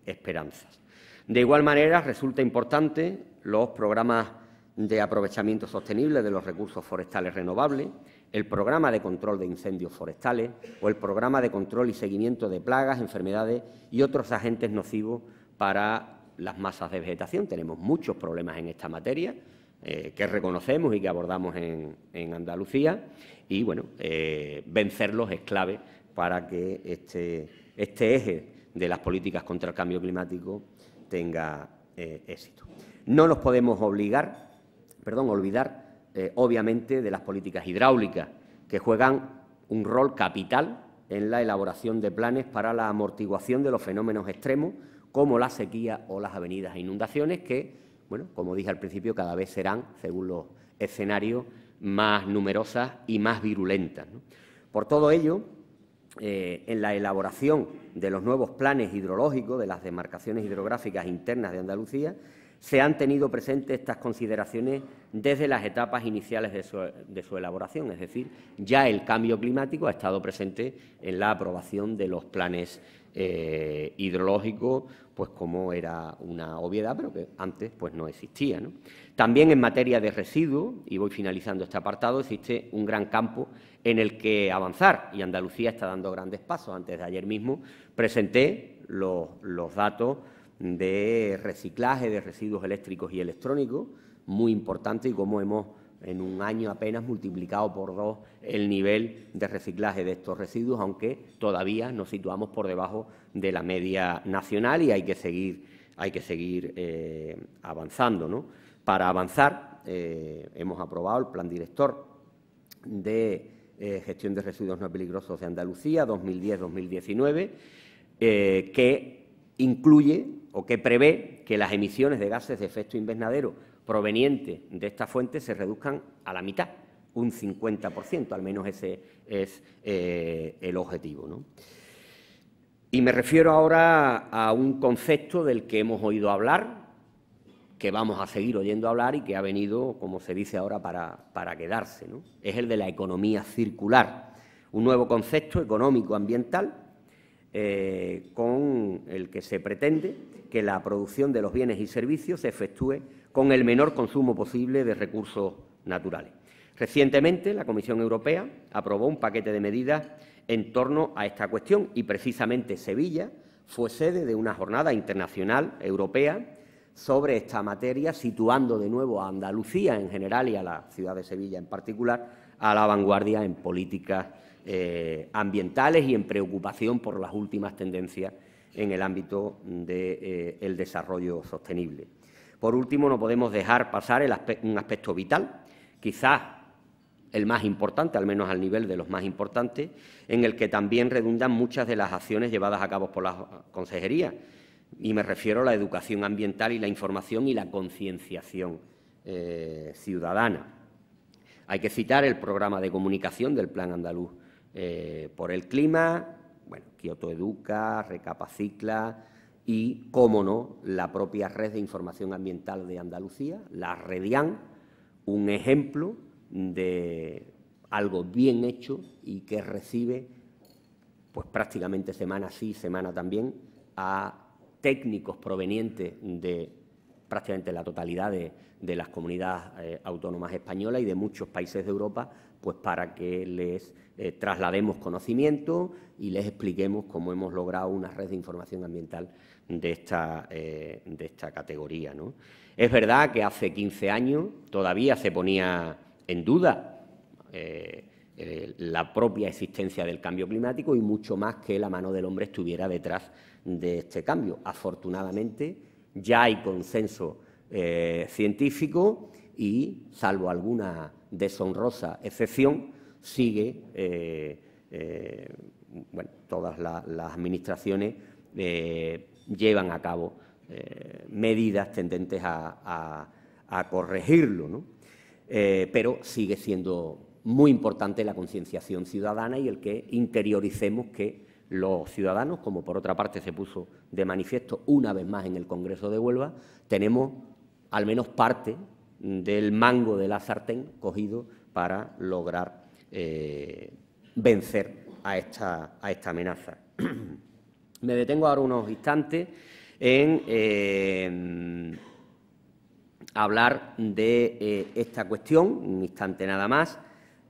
S3: esperanzas. De igual manera, resulta importante los programas de aprovechamiento sostenible de los recursos forestales renovables, el programa de control de incendios forestales o el programa de control y seguimiento de plagas, enfermedades y otros agentes nocivos para las masas de vegetación. Tenemos muchos problemas en esta materia que reconocemos y que abordamos en Andalucía y, bueno, vencerlos es clave para que este eje de las políticas contra el cambio climático tenga éxito. No nos podemos olvidar, obviamente, de las políticas hidráulicas, que juegan un rol capital en la elaboración de planes para la amortiguación de los fenómenos extremos, como la sequía o las avenidas e inundaciones, que, bueno, como dije al principio, cada vez serán, según los escenarios, más numerosas y más virulentas, ¿no? Por todo ello, en la elaboración de los nuevos planes hidrológicos de las demarcaciones hidrográficas internas de Andalucía, se han tenido presentes estas consideraciones desde las etapas iniciales de su elaboración, es decir, ya el cambio climático ha estado presente en la aprobación de los planes hidrológicos, pues como era una obviedad, pero que antes pues no existía, ¿no? También en materia de residuos, y voy finalizando este apartado, existe un gran campo en el que avanzar, y Andalucía está dando grandes pasos. Antes de ayer mismo presenté los datos de reciclaje de residuos eléctricos y electrónicos, muy importante, y cómo hemos en un año apenas multiplicado por 2 el nivel de reciclaje de estos residuos, aunque todavía nos situamos por debajo de la media nacional y hay que seguir avanzando, ¿no? Para avanzar, hemos aprobado el Plan Director de Gestión de Residuos No Peligrosos de Andalucía 2010-2019, que incluye o que prevé que las emisiones de gases de efecto invernadero provenientes de esta fuente se reduzcan a la mitad, un 50%, al menos ese es el objetivo, ¿no? Y me refiero ahora a un concepto del que hemos oído hablar, que vamos a seguir oyendo hablar y que ha venido, como se dice ahora, para quedarse, ¿no? Es el de la economía circular, un nuevo concepto económico-ambiental con el que se pretende que la producción de los bienes y servicios se efectúe con el menor consumo posible de recursos naturales. Recientemente, la Comisión Europea aprobó un paquete de medidas en torno a esta cuestión y, precisamente, Sevilla fue sede de una jornada internacional europea sobre esta materia, situando de nuevo a Andalucía en general y a la ciudad de Sevilla en particular a la vanguardia en políticas ambientales y en preocupación por las últimas tendencias en el ámbito del desarrollo sostenible. Por último, no podemos dejar pasar un aspecto vital, quizás el más importante, al menos al nivel de los más importantes, en el que también redundan muchas de las acciones llevadas a cabo por la Consejería, y me refiero a la educación ambiental y la información y la concienciación ciudadana. Hay que citar el programa de comunicación del Plan Andaluz por el Clima, bueno, Kioto Educa, Recapacicla y, cómo no, la propia Red de Información Ambiental de Andalucía, la REDIAN, un ejemplo de algo bien hecho y que recibe pues prácticamente semana sí, semana también a técnicos provenientes de prácticamente la totalidad de las comunidades autónomas españolas y de muchos países de Europa, pues para que les traslademos conocimiento y les expliquemos cómo hemos logrado una red de información ambiental de esta categoría, ¿no? Es verdad que hace 15 años todavía se ponía en duda la propia existencia del cambio climático y mucho más que la mano del hombre estuviera detrás de este cambio. Afortunadamente, ya hay consenso científico y, salvo alguna deshonrosa excepción, sigue, bueno, todas las administraciones llevan a cabo medidas tendentes a corregirlo, ¿no? Pero sigue siendo muy importante la concienciación ciudadana y el que interioricemos que los ciudadanos, como por otra parte se puso de manifiesto una vez más en el Congreso de Huelva, tenemos al menos parte del mango de la sartén cogido para lograr vencer a esta amenaza. Me detengo ahora unos instantes en hablar de esta cuestión, un instante nada más,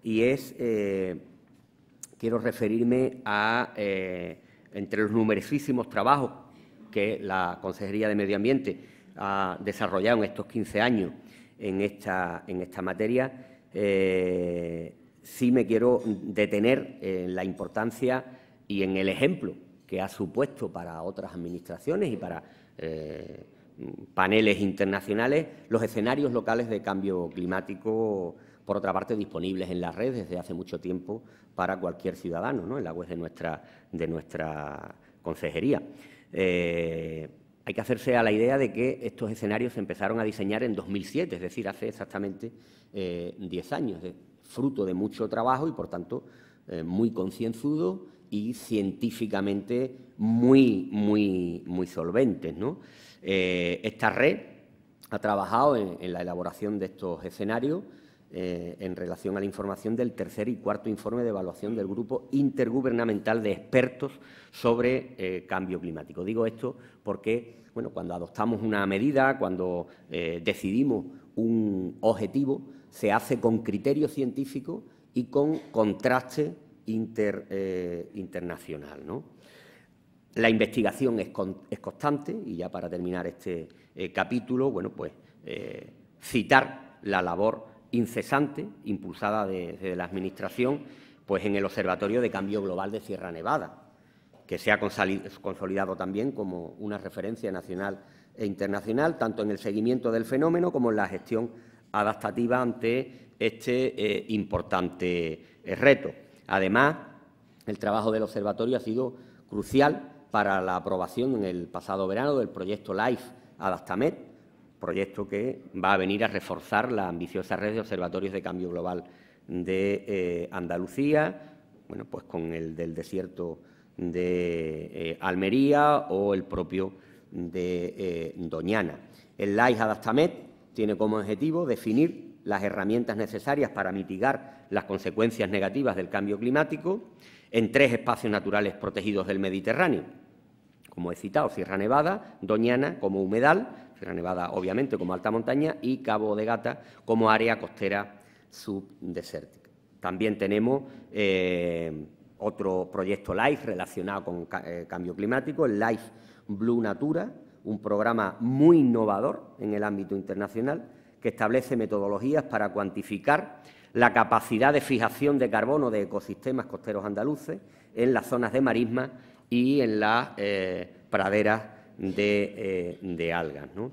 S3: y es, quiero referirme a, entre los numerosísimos trabajos que la Consejería de Medio Ambiente ha desarrollado en estos 15 años en esta materia, sí me quiero detener en la importancia y en el ejemplo que ha supuesto para otras administraciones y para paneles internacionales los escenarios locales de cambio climático, por otra parte, disponibles en la red desde hace mucho tiempo para cualquier ciudadano, ¿no?, en la web de nuestra consejería. Hay que hacerse a la idea de que estos escenarios se empezaron a diseñar en 2007, es decir, hace exactamente 10 años, fruto de mucho trabajo y, por tanto, muy concienzudo y científicamente muy solventes, ¿no? Esta red ha trabajado en la elaboración de estos escenarios en relación a la información del tercer y cuarto informe de evaluación del Grupo Intergubernamental de Expertos sobre Cambio Climático. Digo esto porque, bueno, cuando adoptamos una medida, cuando decidimos un objetivo, se hace con criterio científico y con contraste internacional, ¿no? La investigación es constante y, ya para terminar este capítulo, bueno, pues citar la labor incesante impulsada desde la Administración, pues en el Observatorio de Cambio Global de Sierra Nevada, que se ha consolidado también como una referencia nacional e internacional, tanto en el seguimiento del fenómeno como en la gestión adaptativa ante este importante reto. Además, el trabajo del observatorio ha sido crucial para la aprobación en el pasado verano del proyecto LIFE Adaptamed, proyecto que va a venir a reforzar la ambiciosa red de observatorios de cambio global de Andalucía, bueno, pues con el del desierto de Almería o el propio de Doñana. El LIFE Adaptamed tiene como objetivo definir las herramientas necesarias para mitigar las consecuencias negativas del cambio climático en 3 espacios naturales protegidos del Mediterráneo, como he citado, Sierra Nevada, Doñana como humedal, Sierra Nevada obviamente como alta montaña y Cabo de Gata como área costera subdesértica. También tenemos otro proyecto LIFE relacionado con cambio climático, el LIFE Blue Natura, un programa muy innovador en el ámbito internacional que establece metodologías para cuantificar la capacidad de fijación de carbono de ecosistemas costeros andaluces en las zonas de marisma y en las praderas de algas, ¿no?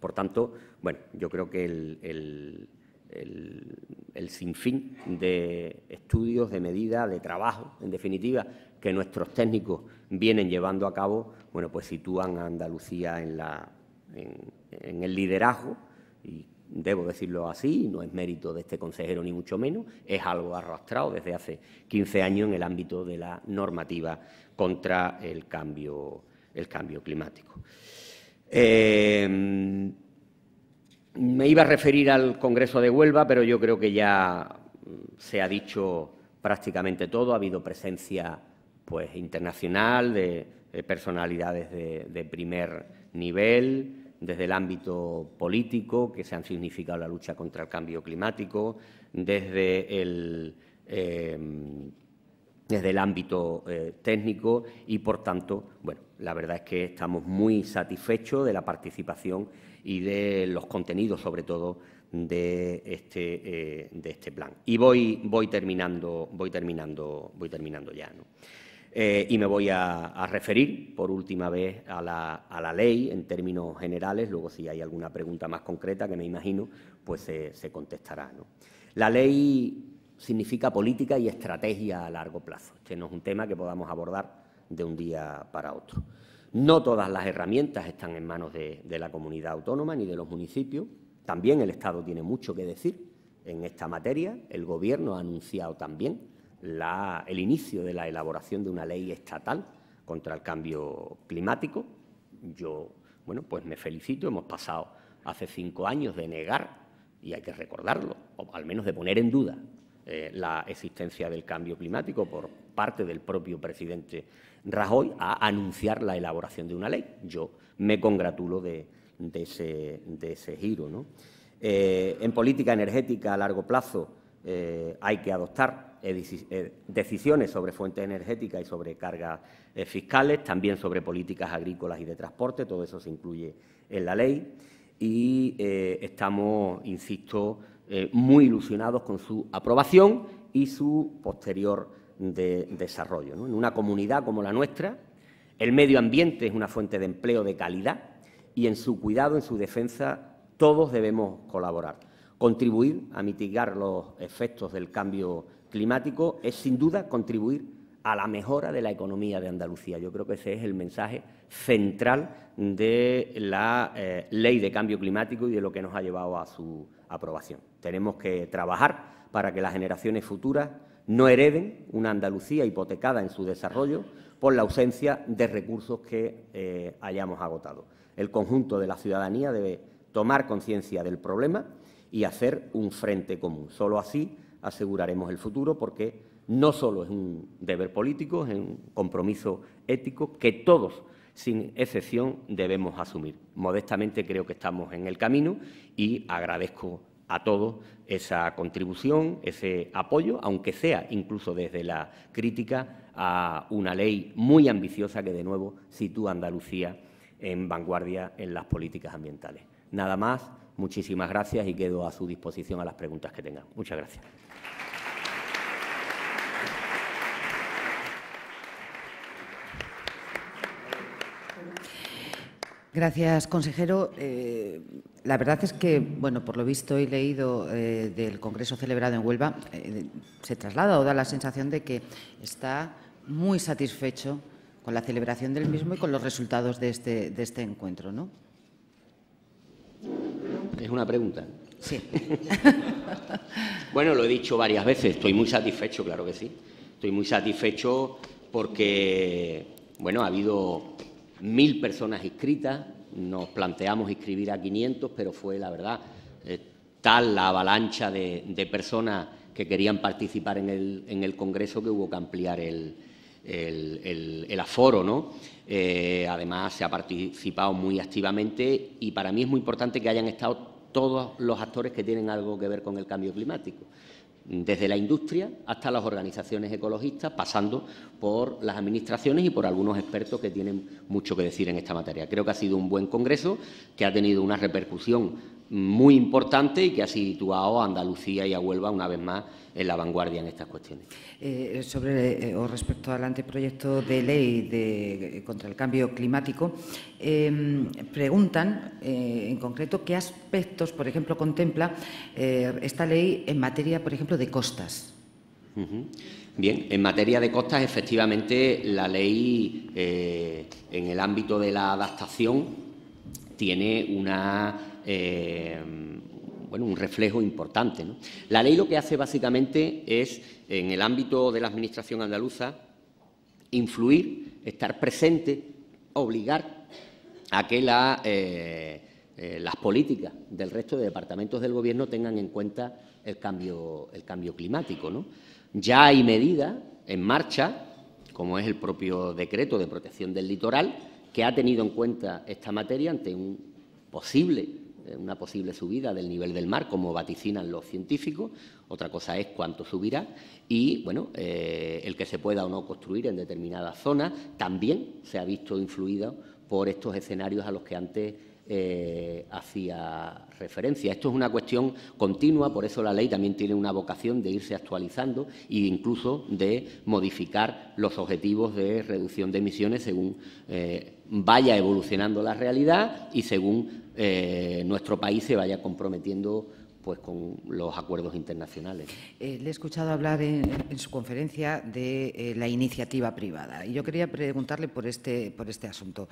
S3: Por tanto, bueno, yo creo que el sinfín de estudios, de medidas, de trabajo, en definitiva, que nuestros técnicos vienen llevando a cabo, bueno, pues sitúan a Andalucía en el liderazgo, y debo decirlo así, no es mérito de este consejero ni mucho menos, es algo arrastrado desde hace 15 años en el ámbito de la normativa contra el cambio climático. Me iba a referir al Congreso de Huelva, pero yo creo que ya se ha dicho prácticamente todo. Ha habido presencia, pues, internacional de personalidades de primer nivel, desde el ámbito político, que se han significado la lucha contra el cambio climático, desde el ámbito técnico y, por tanto, bueno, la verdad es que estamos muy satisfechos de la participación y de los contenidos, sobre todo, de este plan. Y voy terminando ya, ¿no? Y me voy a referir por última vez a la ley en términos generales. Luego, si hay alguna pregunta más concreta, que me imagino, pues se contestará, ¿no? La ley significa política y estrategia a largo plazo. Este no es un tema que podamos abordar de un día para otro. No todas las herramientas están en manos de la comunidad autónoma ni de los municipios. También el Estado tiene mucho que decir en esta materia. El Gobierno ha anunciado también el inicio de la elaboración de una ley estatal contra el cambio climático. Yo, bueno, pues me felicito. Hemos pasado hace 5 años de negar, y hay que recordarlo, o al menos de poner en duda la existencia del cambio climático por parte del propio presidente Rajoy, a anunciar la elaboración de una ley. Yo me congratulo de ese giro, ¿no? En política energética a largo plazo hay que adoptar decisiones sobre fuentes energéticas y sobre cargas fiscales, también sobre políticas agrícolas y de transporte, todo eso se incluye en la ley y estamos, insisto, muy ilusionados con su aprobación y su posterior desarrollo, ¿no? En una comunidad como la nuestra, el medio ambiente es una fuente de empleo de calidad y en su cuidado, en su defensa, todos debemos colaborar. Contribuir a mitigar los efectos del cambio climático es, sin duda, contribuir a la mejora de la economía de Andalucía. Yo creo que ese es el mensaje central de la Ley de Cambio Climático y de lo que nos ha llevado a su aprobación. Tenemos que trabajar para que las generaciones futuras no hereden una Andalucía hipotecada en su desarrollo por la ausencia de recursos que hayamos agotado. El conjunto de la ciudadanía debe tomar conciencia del problema y hacer un frente común. Solo así aseguraremos el futuro, porque no solo es un deber político, es un compromiso ético que todos, sin excepción, debemos asumir. Modestamente creo que estamos en el camino y agradezco a todos esa contribución, ese apoyo, aunque sea incluso desde la crítica a una ley muy ambiciosa que, de nuevo, sitúa a Andalucía en vanguardia en las políticas ambientales. Nada más, muchísimas gracias y quedo a su disposición a las preguntas que tengan. Muchas gracias.
S1: Gracias, consejero. La verdad es que, bueno, por lo visto y leído del congreso celebrado en Huelva, se traslada o da la sensación de que está muy satisfecho con la celebración del mismo y con los resultados de este encuentro, ¿no?
S3: ¿Es una pregunta?
S1: Sí.
S3: Bueno, lo he dicho varias veces, estoy muy satisfecho, claro que sí. Estoy muy satisfecho porque, bueno, ha habido 1000 personas inscritas, nos planteamos inscribir a 500, pero fue, la verdad, tal la avalancha de personas que querían participar en el Congreso que hubo que ampliar el aforo, ¿no? Además, se ha participado muy activamente y para mí es muy importante que hayan estado todos los actores que tienen algo que ver con el cambio climático, desde la industria hasta las organizaciones ecologistas, pasando por las administraciones y por algunos expertos que tienen mucho que decir en esta materia. Creo que ha sido un buen congreso, que ha tenido una repercusión muy importante y que ha situado a Andalucía y a Huelva una vez más en la vanguardia en estas cuestiones.
S1: Respecto al anteproyecto de ley contra el cambio climático, preguntan en concreto qué aspectos, por ejemplo, contempla esta ley en materia, por ejemplo, de costas.
S3: Bien, en materia de costas, efectivamente, la ley en el ámbito de la adaptación tiene un reflejo importante, ¿no? La ley lo que hace básicamente es, en el ámbito de la Administración andaluza, influir, estar presente, obligar a que las políticas del resto de departamentos del Gobierno tengan en cuenta el cambio climático, ¿no? Ya hay medidas en marcha, como es el propio decreto de protección del litoral, que ha tenido en cuenta esta materia ante una posible subida del nivel del mar, como vaticinan los científicos. Otra cosa es cuánto subirá y, bueno, el que se pueda o no construir en determinadas zonas también se ha visto influido por estos escenarios a los que antes hacía referencia. Esto es una cuestión continua, por eso la ley también tiene una vocación de irse actualizando e incluso de modificar los objetivos de reducción de emisiones según vaya evolucionando la realidad y según nuestro país se vaya comprometiendo pues con los acuerdos internacionales.
S1: Le he escuchado hablar en su conferencia de la iniciativa privada y yo quería preguntarle por este asunto.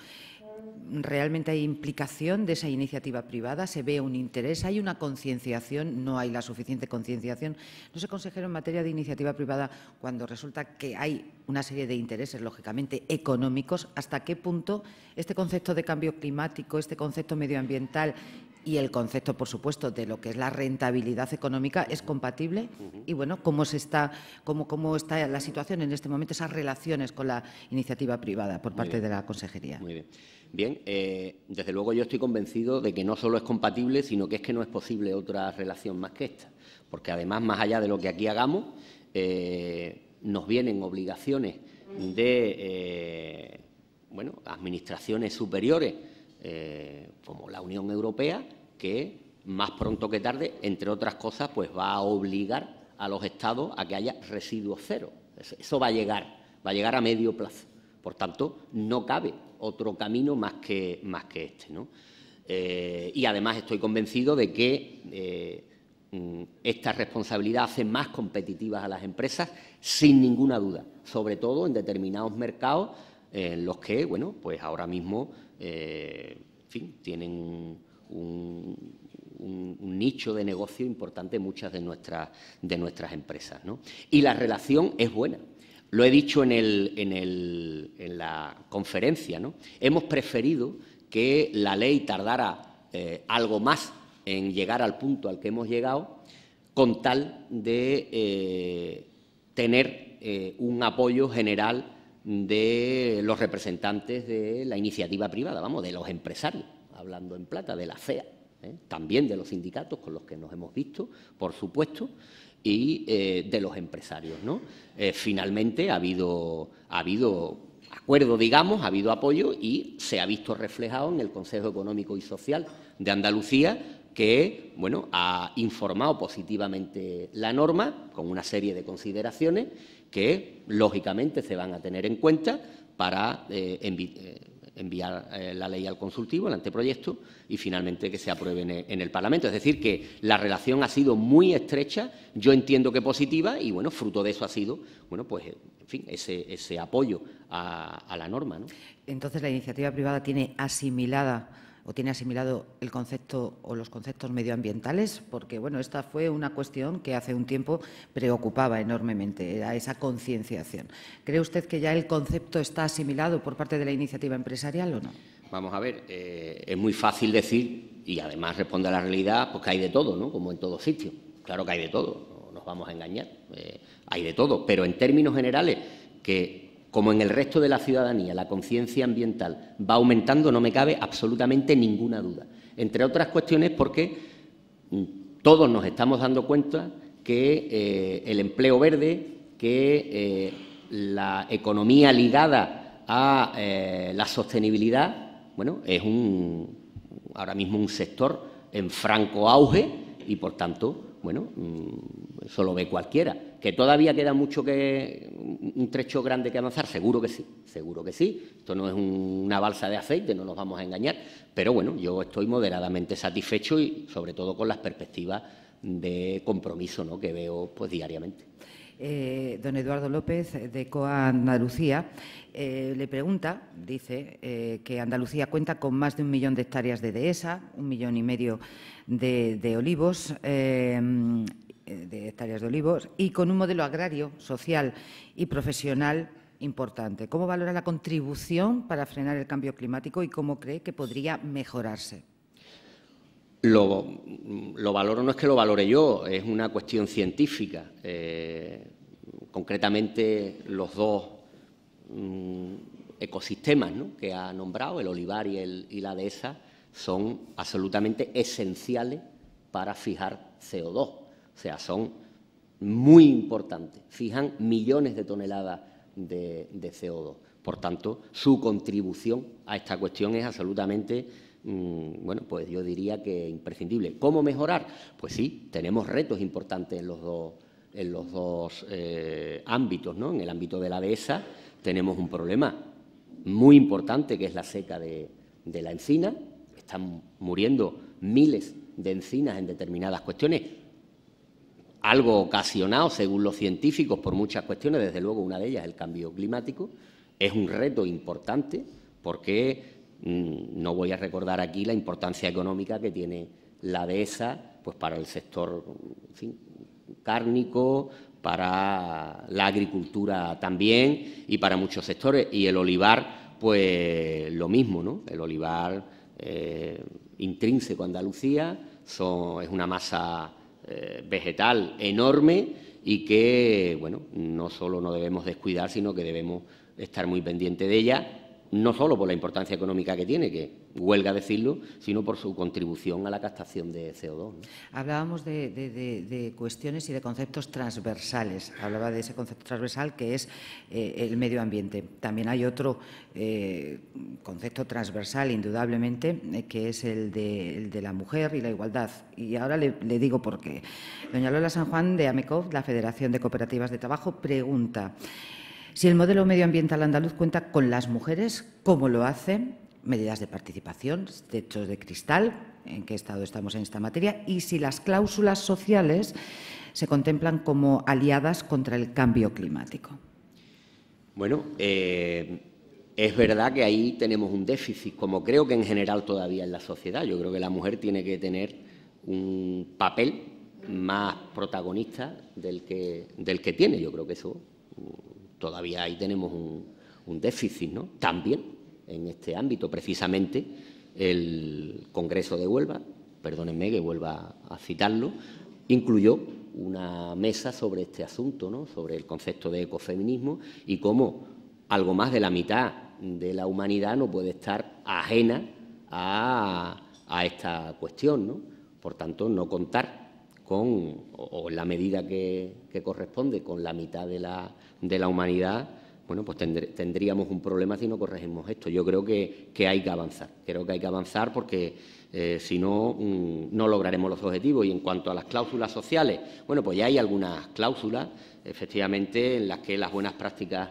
S1: ¿Realmente hay implicación de esa iniciativa privada? ¿Se ve un interés? ¿Hay una concienciación? ¿No hay la suficiente concienciación? No sé, consejero, en materia de iniciativa privada, cuando resulta que hay una serie de intereses, lógicamente, económicos, ¿hasta qué punto este concepto de cambio climático, este concepto medioambiental, y el concepto, por supuesto, de lo que es la rentabilidad económica es compatible. Y bueno, ¿cómo está la situación en este momento, esas relaciones con la iniciativa privada por parte de la Consejería?
S3: Muy bien. Bien, desde luego yo estoy convencido de que no solo es compatible, sino que no es posible otra relación más que esta, porque además, más allá de lo que aquí hagamos, nos vienen obligaciones de administraciones superiores, como la Unión Europea, que más pronto que tarde, entre otras cosas, pues va a obligar a los Estados a que haya residuos cero. Eso va a llegar a medio plazo. Por tanto, no cabe otro camino más que este, ¿no? Y además estoy convencido de que esta responsabilidad hace más competitivas a las empresas, sin ninguna duda, sobre todo en determinados mercados en los que, bueno, pues ahora mismo, en fin, tienen un nicho de negocio importante muchas de nuestras empresas, ¿no? Y la relación es buena. Lo he dicho en la conferencia, ¿no? Hemos preferido que la ley tardara algo más en llegar al punto al que hemos llegado, con tal de tener un apoyo general de los representantes de la iniciativa privada, vamos, de los empresarios, hablando en plata, de la CEA, también de los sindicatos con los que nos hemos visto, por supuesto, y de los empresarios, ¿no? Finalmente ha habido acuerdo, digamos, ha habido apoyo y se ha visto reflejado en el Consejo Económico y Social de Andalucía, que, bueno, ha informado positivamente la norma con una serie de consideraciones que, lógicamente, se van a tener en cuenta para enviar la ley al consultivo, el anteproyecto, y finalmente que se apruebe en el Parlamento. Es decir, que la relación ha sido muy estrecha, yo entiendo que positiva, y bueno, fruto de eso ha sido, bueno, pues, en fin, ese apoyo a la norma, ¿no?
S1: Entonces, la iniciativa privada tiene asimilado el concepto o los conceptos medioambientales, porque bueno, esta fue una cuestión que hace un tiempo preocupaba enormemente, era esa concienciación. ¿Cree usted que ya el concepto está asimilado por parte de la iniciativa empresarial o no?
S3: Vamos a ver, es muy fácil decir, y además responde a la realidad, pues que hay de todo, ¿no? Como en todo sitio. Claro que hay de todo, no nos vamos a engañar, hay de todo, pero en términos generales, que como en el resto de la ciudadanía, la conciencia ambiental va aumentando, no me cabe absolutamente ninguna duda. Entre otras cuestiones porque todos nos estamos dando cuenta que el empleo verde, que la economía ligada a la sostenibilidad, bueno, es ahora mismo un sector en franco auge y, por tanto, bueno, eso lo ve cualquiera. ¿Que todavía queda un trecho grande que avanzar? Seguro que sí, seguro que sí. Esto no es una balsa de aceite, no nos vamos a engañar. Pero bueno, yo estoy moderadamente satisfecho y sobre todo con las perspectivas de compromiso, ¿no?, que veo pues diariamente.
S1: Don Eduardo López, de COA Andalucía, le pregunta, dice que Andalucía cuenta con más de 1 millón de hectáreas de dehesa, 1,5 millones de olivos, de hectáreas de olivos, y con un modelo agrario, social y profesional importante. ¿Cómo valora la contribución para frenar el cambio climático y cómo cree que podría mejorarse?
S3: Lo valoro, no es que lo valore yo, es una cuestión científica. Concretamente, los dos ecosistemas, ¿no?, que ha nombrado, el olivar y la dehesa, son absolutamente esenciales para fijar CO2. O sea, son muy importantes, fijan millones de toneladas de CO2. Por tanto, su contribución a esta cuestión es absolutamente, bueno, pues yo diría que imprescindible. ¿Cómo mejorar? Pues sí, tenemos retos importantes en los dos ámbitos, ¿no? En el ámbito de la dehesa tenemos un problema muy importante, que es la seca de la encina. Están muriendo miles de encinas en determinadas cuestiones, algo ocasionado, según los científicos, por muchas cuestiones. Desde luego, una de ellas es el cambio climático. Es un reto importante porque no voy a recordar aquí la importancia económica que tiene la dehesa, pues para el sector, en fin, cárnico, para la agricultura también y para muchos sectores. Y el olivar, pues lo mismo, ¿no? El olivar intrínseco a Andalucía, es una masa vegetal enorme y que, bueno, no solo no debemos descuidar, sino que debemos estar muy pendientes de ella, no solo por la importancia económica que tiene, que huelga decirlo, sino por su contribución a la captación de CO2, ¿no?
S1: Hablábamos de cuestiones y de conceptos transversales. Hablaba de ese concepto transversal que es el medio ambiente. También hay otro concepto transversal, indudablemente, que es el de la mujer y la igualdad. Y ahora le digo por qué. Doña Lola San Juan, de AMECOF, la Federación de Cooperativas de Trabajo, pregunta si el modelo medioambiental andaluz cuenta con las mujeres, ¿cómo lo hace? Medidas de participación, techos de cristal, en qué estado estamos en esta materia, y si las cláusulas sociales se contemplan como aliadas contra el cambio climático.
S3: Bueno, es verdad que ahí tenemos un déficit, como creo que en general todavía en la sociedad. Yo creo que la mujer tiene que tener un papel más protagonista del que tiene. Yo creo que eso todavía ahí tenemos un déficit, ¿no? También en este ámbito, precisamente, el Congreso de Huelva, perdónenme que vuelva a citarlo, incluyó una mesa sobre este asunto, ¿no? Sobre el concepto de ecofeminismo y cómo algo más de la mitad de la humanidad no puede estar ajena a esta cuestión, ¿no? Por tanto, no contar con, o en la medida que corresponde, con la mitad de la humanidad, bueno, pues tendríamos un problema si no corregimos esto. Yo creo que hay que avanzar. Creo que hay que avanzar porque si no, no lograremos los objetivos. Y en cuanto a las cláusulas sociales, bueno, pues ya hay algunas cláusulas, efectivamente, en las que las buenas prácticas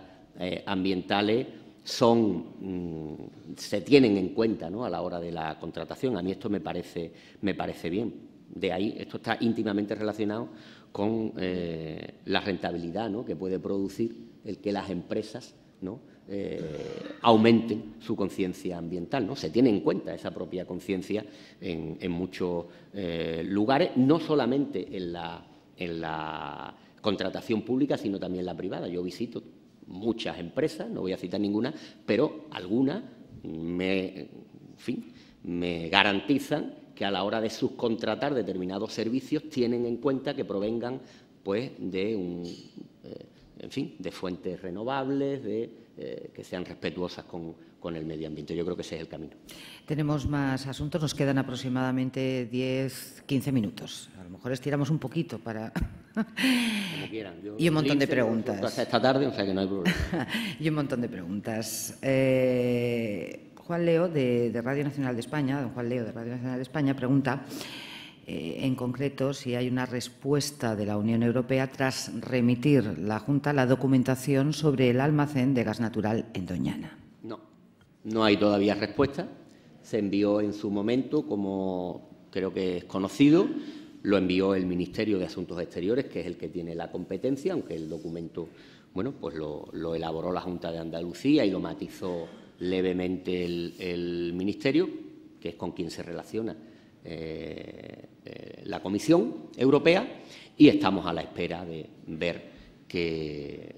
S3: ambientales se tienen en cuenta, ¿no?, a la hora de la contratación. A mí esto me parece bien. De ahí, esto está íntimamente relacionado con la rentabilidad, ¿no?, que puede producir el que las empresas, ¿no?, aumenten su conciencia ambiental, ¿no? Se tiene en cuenta esa propia conciencia en muchos lugares, no solamente en la contratación pública, sino también en la privada. Yo visito muchas empresas, no voy a citar ninguna, pero algunas me garantizan que a la hora de subcontratar determinados servicios tienen en cuenta que provengan, pues, de fuentes renovables, que sean respetuosas con el medio ambiente. Yo creo que ese es el camino.
S1: Tenemos más asuntos, nos quedan aproximadamente 10-15 minutos. A lo mejor estiramos un poquito para...
S3: Como quieran.
S1: Y un montón de preguntas.
S3: Hasta esta tarde, o sea que no hay problema.
S1: Y un montón de preguntas. Juan Leo, de Radio Nacional de España, don Juan Leo, de Radio Nacional de España, pregunta en concreto si hay una respuesta de la Unión Europea tras remitir la Junta la documentación sobre el almacén de gas natural en Doñana.
S3: No hay todavía respuesta. Se envió en su momento, como creo que es conocido, lo envió el Ministerio de Asuntos Exteriores, que es el que tiene la competencia, aunque el documento, bueno, pues lo elaboró la Junta de Andalucía y lo matizó levemente el Ministerio, que es con quien se relaciona la Comisión Europea, y estamos a la espera de ver qué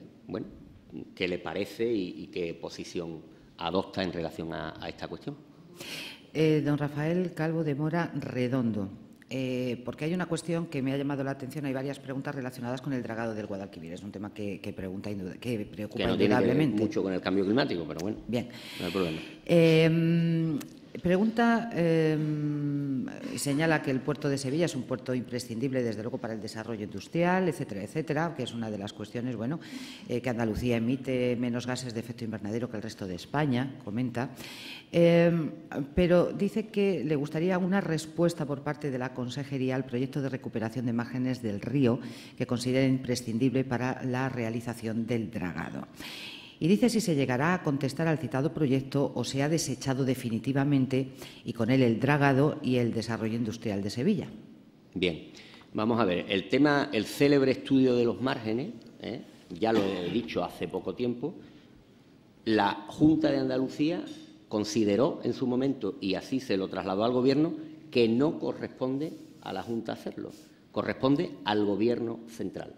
S3: le parece y qué posición adopta en relación a esta cuestión.
S1: Don Rafael Calvo de Mora Redondo, porque hay una cuestión que me ha llamado la atención. Hay varias preguntas relacionadas con el dragado del Guadalquivir. Es un tema que preocupa indudablemente.
S3: Que no tiene que ver mucho con el cambio climático, pero bueno,
S1: bien,
S3: no hay problema.
S1: Pregunta y señala que el puerto de Sevilla es un puerto imprescindible, desde luego, para el desarrollo industrial, etcétera, etcétera, que es una de las cuestiones, bueno, que Andalucía emite menos gases de efecto invernadero que el resto de España, comenta, pero dice que le gustaría una respuesta por parte de la Consejería al proyecto de recuperación de márgenes del río que considera imprescindible para la realización del dragado. Y dice si se llegará a contestar al citado proyecto o se ha desechado definitivamente, y con él el dragado y el desarrollo industrial de Sevilla.
S3: Bien, vamos a ver. El tema, el célebre estudio de los márgenes, ya lo he dicho hace poco tiempo, la Junta de Andalucía consideró en su momento, y así se lo trasladó al Gobierno, que no corresponde a la Junta hacerlo, corresponde al Gobierno central.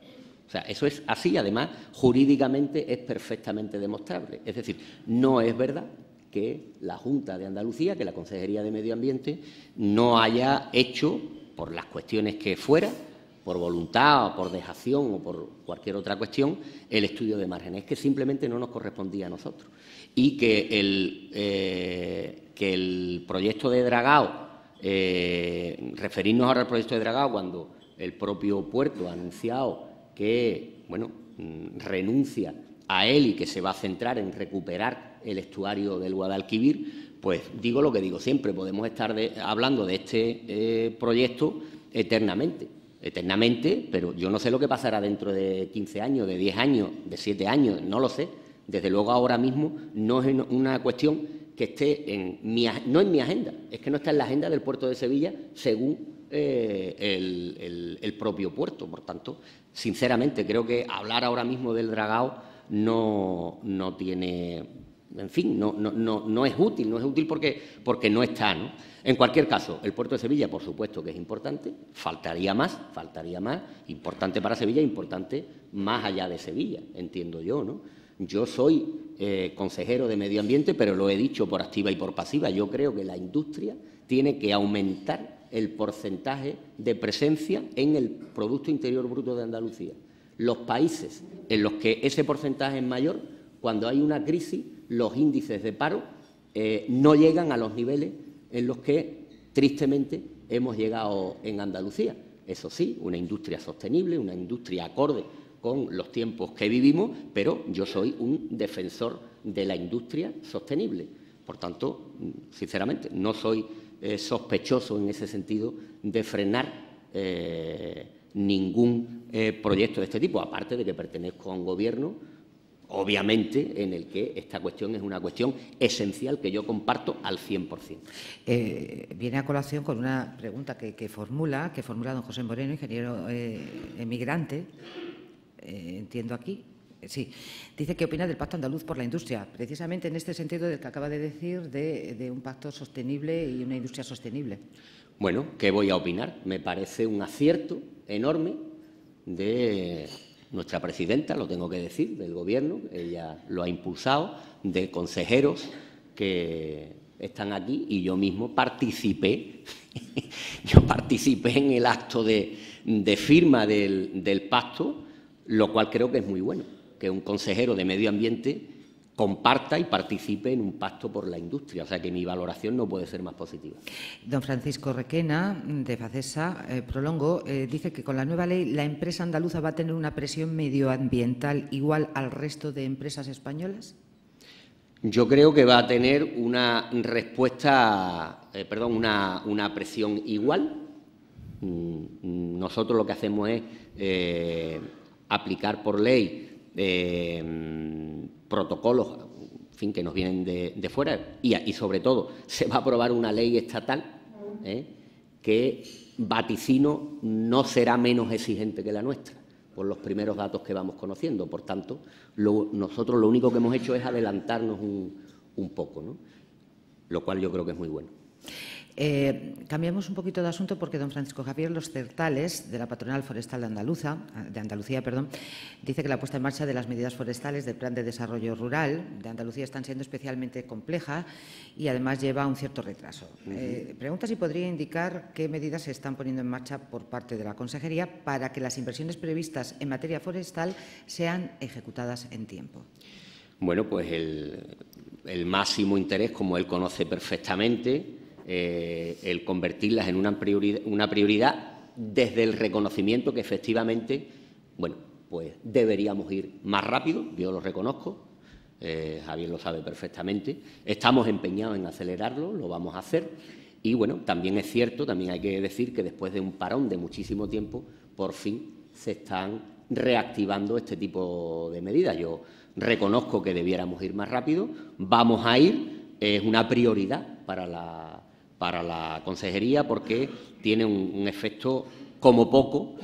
S3: O sea, eso es así, además, jurídicamente es perfectamente demostrable. Es decir, no es verdad que la Junta de Andalucía, que la Consejería de Medio Ambiente, no haya hecho, por las cuestiones que fuera, por voluntad o por dejación o por cualquier otra cuestión, el estudio de márgenes. Es que simplemente no nos correspondía a nosotros. Y que el proyecto de dragado, referirnos ahora al proyecto de dragado cuando el propio puerto ha anunciado que, bueno, renuncia a él y que se va a centrar en recuperar el estuario del Guadalquivir, pues digo lo que digo siempre, podemos estar hablando de este proyecto eternamente, pero yo no sé lo que pasará dentro de 15 años, de 10 años, de 7 años, no lo sé. Desde luego ahora mismo no es una cuestión que esté no en mi agenda, es que no está en la agenda del puerto de Sevilla según el propio puerto. Por tanto, sinceramente, creo que hablar ahora mismo del dragado no tiene, en fin, no es útil porque no está, ¿no? En cualquier caso, el puerto de Sevilla, por supuesto que es importante, faltaría más, importante para Sevilla, importante más allá de Sevilla, entiendo yo, ¿no? Yo soy consejero de Medio Ambiente, pero lo he dicho por activa y por pasiva. Yo creo que la industria tiene que aumentar el porcentaje de presencia en el Producto Interior Bruto de Andalucía. Los países en los que ese porcentaje es mayor, cuando hay una crisis, los índices de paro no llegan a los niveles en los que, tristemente, hemos llegado en Andalucía. Eso sí, una industria sostenible, una industria acorde con los tiempos que vivimos, pero yo soy un defensor de la industria sostenible. Por tanto, sinceramente, no soy sospechoso en ese sentido de frenar ningún proyecto de este tipo, aparte de que pertenezco a un gobierno, obviamente, en el que esta cuestión es una cuestión esencial que yo comparto al 100%.
S1: Viene a colación con una pregunta que formula don José Moreno, ingeniero emigrante, entiendo aquí. Sí, dice que opina del Pacto Andaluz por la Industria, precisamente en este sentido del que acaba de decir, de un pacto sostenible y una industria sostenible.
S3: Bueno, ¿qué voy a opinar? Me parece un acierto enorme de nuestra presidenta, lo tengo que decir, del Gobierno, ella lo ha impulsado, de consejeros que están aquí y yo mismo participé, en el acto de firma del pacto, lo cual creo que es muy bueno, que un consejero de Medio Ambiente comparta y participe en un pacto por la industria. O sea que mi valoración no puede ser más positiva.
S1: Don Francisco Requena, de Facesa, prolongo, dice que con la nueva ley la empresa andaluza va a tener una presión medioambiental igual al resto de empresas españolas.
S3: Yo creo que va a tener una respuesta, una presión igual. Nosotros lo que hacemos es aplicar por ley protocolos, en fin, que nos vienen de fuera y sobre todo se va a aprobar una ley estatal que vaticino no será menos exigente que la nuestra por los primeros datos que vamos conociendo. Por tanto, nosotros lo único que hemos hecho es adelantarnos un poco, ¿no? Lo cual yo creo que es muy bueno.
S1: Cambiamos un poquito de asunto porque don Francisco Javier Los Certales, de la Patronal Forestal de Andalucía, dice que la puesta en marcha de las medidas forestales del Plan de Desarrollo Rural de Andalucía están siendo especialmente complejas y además lleva un cierto retraso. Pregunta si podría indicar qué medidas se están poniendo en marcha por parte de la Consejería para que las inversiones previstas en materia forestal sean ejecutadas en tiempo.
S3: Bueno, pues el máximo interés, como él conoce perfectamente, el convertirlas en una prioridad desde el reconocimiento que efectivamente, bueno, pues deberíamos ir más rápido, yo lo reconozco, Javier lo sabe perfectamente, estamos empeñados en acelerarlo, lo vamos a hacer y, bueno, también es cierto, también hay que decir que después de un parón de muchísimo tiempo, por fin se están reactivando este tipo de medidas. Yo reconozco que debiéramos ir más rápido, vamos a ir, es una prioridad para la Consejería porque tiene un efecto como poco,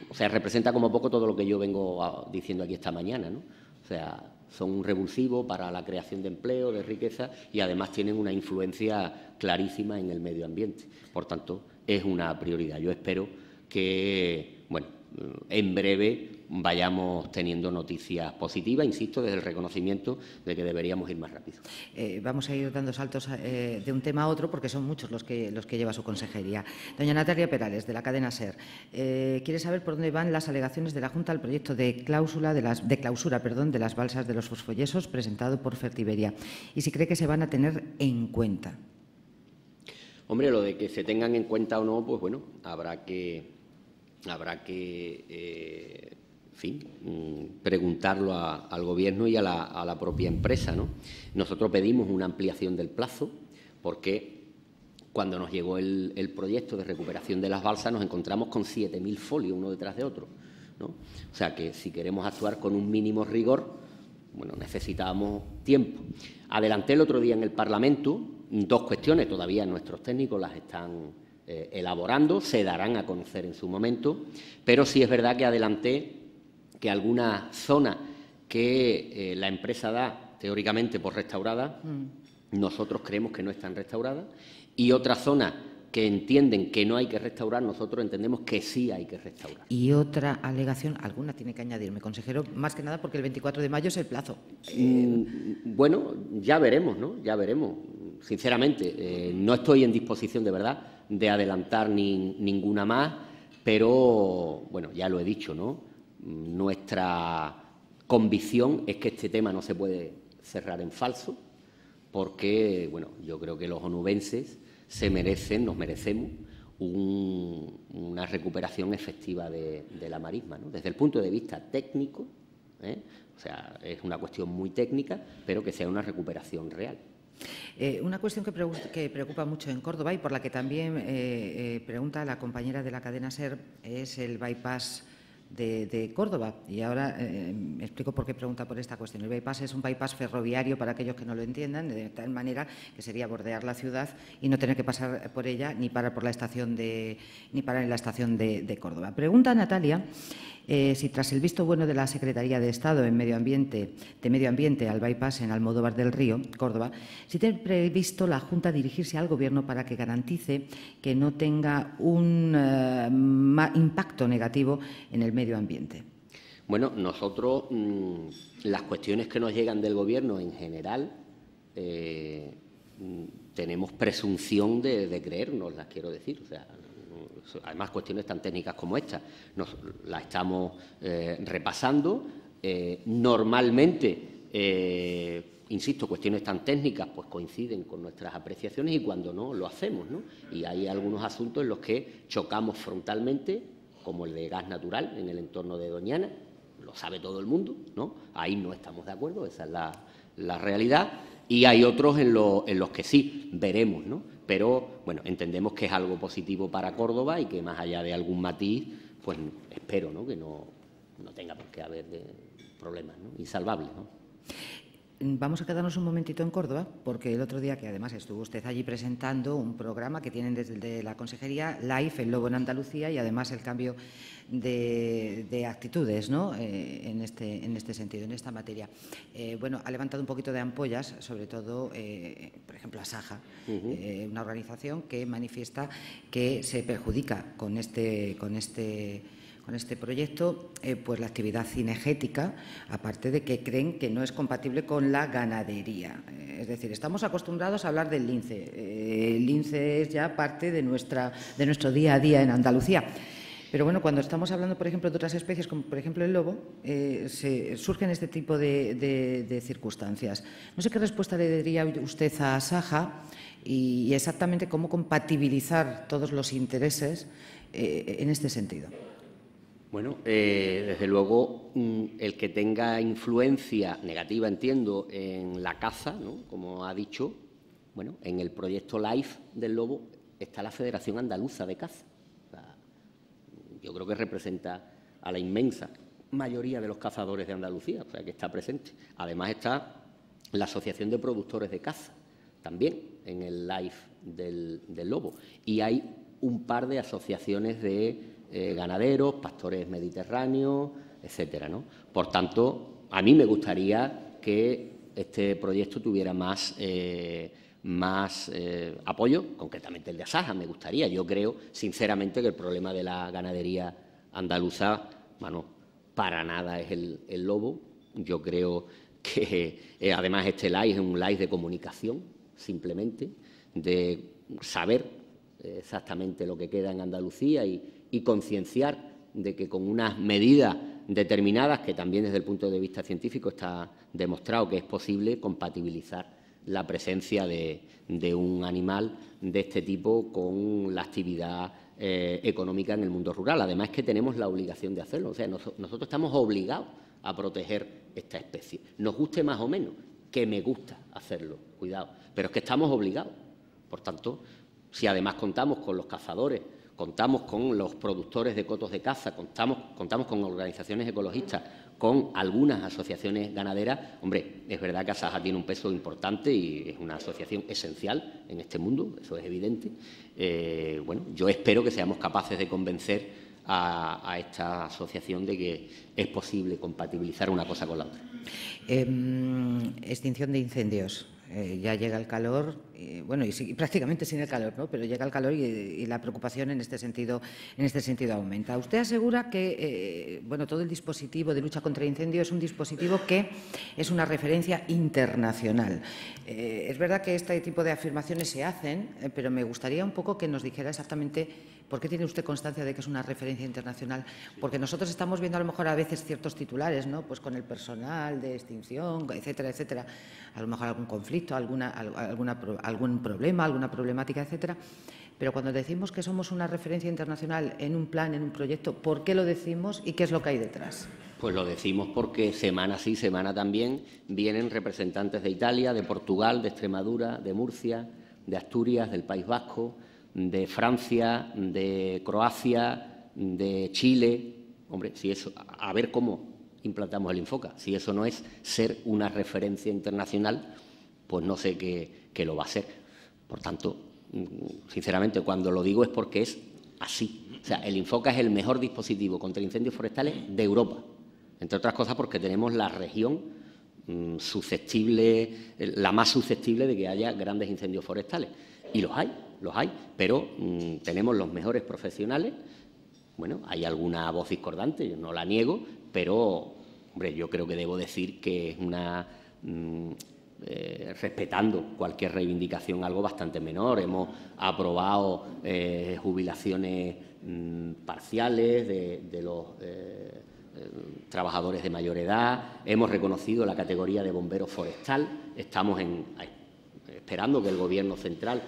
S3: o sea, representa como poco todo lo que yo vengo diciendo aquí esta mañana, ¿no? O sea, son un revulsivo para la creación de empleo, de riqueza y además tienen una influencia clarísima en el medio ambiente. Por tanto, es una prioridad. Yo espero que, bueno, en breve vayamos teniendo noticias positivas, insisto, desde el reconocimiento de que deberíamos ir más rápido.
S1: Vamos a ir dando saltos de un tema a otro porque son muchos los que lleva su consejería. Doña Natalia Perales, de la cadena SER, quiere saber por dónde van las alegaciones de la Junta al proyecto de clausura de las balsas de los fosfoyesos presentado por Fertiberia y si cree que se van a tener en cuenta.
S3: Hombre, lo de que se tengan en cuenta o no, pues bueno, habrá que en fin, preguntarlo al Gobierno y a la propia empresa, ¿no? Nosotros pedimos una ampliación del plazo porque cuando nos llegó el proyecto de recuperación de las balsas nos encontramos con 7.000 folios uno detrás de otro, ¿no? O sea que si queremos actuar con un mínimo rigor, bueno, necesitábamos tiempo. Adelanté el otro día en el Parlamento 2 cuestiones, todavía nuestros técnicos las están elaborando, se darán a conocer en su momento, pero sí es verdad que adelanté que alguna zona que la empresa da teóricamente por restaurada, nosotros creemos que no están restauradas, y otra zona que entienden que no hay que restaurar, nosotros entendemos que sí hay que restaurar.
S1: Y otra alegación, alguna tiene que añadirme, consejero, más que nada porque el 24 de mayo es el plazo.
S3: Bueno, ya veremos, ¿no? Ya veremos. Sinceramente, no estoy en disposición de verdad de adelantar ninguna más, pero, bueno, ya lo he dicho, ¿no? Nuestra convicción es que este tema no se puede cerrar en falso, porque, bueno, yo creo que los onubenses nos merecemos una recuperación efectiva de la marisma, ¿no? Desde el punto de vista técnico, o sea, es una cuestión muy técnica, pero que sea una recuperación real.
S1: Una cuestión que preocupa mucho en Córdoba y por la que también pregunta la compañera de la cadena SER es el bypass de Córdoba. Y ahora me explico por qué pregunta por esta cuestión. El bypass es un bypass ferroviario, para aquellos que no lo entiendan, de tal manera que sería bordear la ciudad y no tener que pasar por ella ni parar en la estación de Córdoba. Pregunta Natalia si tras el visto bueno de la Secretaría de Estado de Medio Ambiente al bypass en Almodóvar del Río, Córdoba, si tiene previsto la Junta dirigirse al Gobierno para que garantice que no tenga un impacto negativo en el medio ambiente.
S3: Bueno, nosotros las cuestiones que nos llegan del Gobierno en general tenemos presunción de creérnoslas, quiero decir, o sea, además cuestiones tan técnicas como esta, las estamos repasando. Normalmente, insisto, cuestiones tan técnicas pues coinciden con nuestras apreciaciones y cuando no, lo hacemos, ¿no? Y hay algunos asuntos en los que chocamos frontalmente, como el de gas natural en el entorno de Doñana, lo sabe todo el mundo, ¿no? Ahí no estamos de acuerdo, esa es la realidad, y hay otros en los que sí, veremos, ¿no? Pero, bueno, entendemos que es algo positivo para Córdoba y que más allá de algún matiz, pues espero, ¿no?, que no tenga por qué haber problemas, ¿no?, insalvables, ¿no?
S1: Vamos a quedarnos un momentito en Córdoba, porque el otro día, que además estuvo usted allí presentando un programa que tienen desde la Consejería, LIFE, el lobo en Andalucía, y además el cambio de actitudes, ¿no?, en este sentido, en esta materia. Bueno, ha levantado un poquito de ampollas, sobre todo, por ejemplo, Asaja, una organización que manifiesta que se perjudica con este proyecto, pues la actividad cinegética, aparte de que creen que no es compatible con la ganadería. Es decir, estamos acostumbrados a hablar del lince. El lince es ya parte de nuestro día a día en Andalucía. Pero bueno, cuando estamos hablando, por ejemplo, de otras especies, como por ejemplo el lobo, surgen este tipo de circunstancias. No sé qué respuesta le daría usted a Asaja y exactamente cómo compatibilizar todos los intereses en este sentido.
S3: Bueno, desde luego, el que tenga influencia negativa, entiendo, en la caza, ¿no?, como ha dicho, bueno, en el proyecto LIFE del lobo está la Federación Andaluza de Caza. O sea, yo creo que representa a la inmensa mayoría de los cazadores de Andalucía, o sea, que está presente. Además está la Asociación de Productores de Caza, también en el LIFE del lobo. Y hay un par de asociaciones de ganaderos, pastores mediterráneos, etcétera, ¿no? Por tanto, a mí me gustaría que este proyecto tuviera más apoyo, concretamente el de Asaja, me gustaría. Yo creo, sinceramente, que el problema de la ganadería andaluza, bueno, para nada es el lobo. Yo creo que además este live es un live de comunicación, simplemente, de saber exactamente lo que queda en Andalucía y concienciar de que con unas medidas determinadas, que también desde el punto de vista científico está demostrado que es posible compatibilizar la presencia de un animal de este tipo con la actividad económica en el mundo rural. Además, que tenemos la obligación de hacerlo. O sea, nosotros estamos obligados a proteger esta especie. Nos guste más o menos, que me gusta hacerlo, cuidado, pero es que estamos obligados. Por tanto, si además contamos con los cazadores, contamos con los productores de cotos de caza, contamos con organizaciones ecologistas, con algunas asociaciones ganaderas, hombre, es verdad que Asaja tiene un peso importante y es una asociación esencial en este mundo, eso es evidente. Bueno, yo espero que seamos capaces de convencer a esta asociación de que es posible compatibilizar una cosa con la otra.
S1: Extinción de incendios. Ya llega el calor, bueno, y prácticamente sin el calor, ¿no? Pero llega el calor y la preocupación en este sentido aumenta. Usted asegura que bueno, todo el dispositivo de lucha contra incendios es un dispositivo que es una referencia internacional. Es verdad que este tipo de afirmaciones se hacen, pero me gustaría un poco que nos dijera exactamente por qué tiene usted constancia de que es una referencia internacional. Porque nosotros estamos viendo a lo mejor a veces ciertos titulares, ¿no? Pues con el personal de extinción, etcétera, etcétera, a lo mejor algún conflicto, algún problema, alguna problemática, etcétera. Pero cuando decimos que somos una referencia internacional en un plan, en un proyecto, ¿por qué lo decimos y qué es lo que hay detrás?
S3: Pues lo decimos porque semana sí, semana también vienen representantes de Italia, de Portugal, de Extremadura, de Murcia, de Asturias, del País Vasco, de Francia, de Croacia, de Chile. Hombre, si eso, a ver cómo implantamos el Infoca. Si eso no es ser una referencia internacional, pues no sé qué lo va a ser. Por tanto, sinceramente, cuando lo digo es porque es así. O sea, el Infoca es el mejor dispositivo contra incendios forestales de Europa. Entre otras cosas porque tenemos la región susceptible, la más susceptible de que haya grandes incendios forestales. Y los hay, pero tenemos los mejores profesionales. Bueno, hay alguna voz discordante, yo no la niego, pero, hombre, yo creo que debo decir que es una... respetando cualquier reivindicación, algo bastante menor. Hemos aprobado jubilaciones parciales de los trabajadores de mayor edad, hemos reconocido la categoría de bombero forestal, estamos esperando que el Gobierno central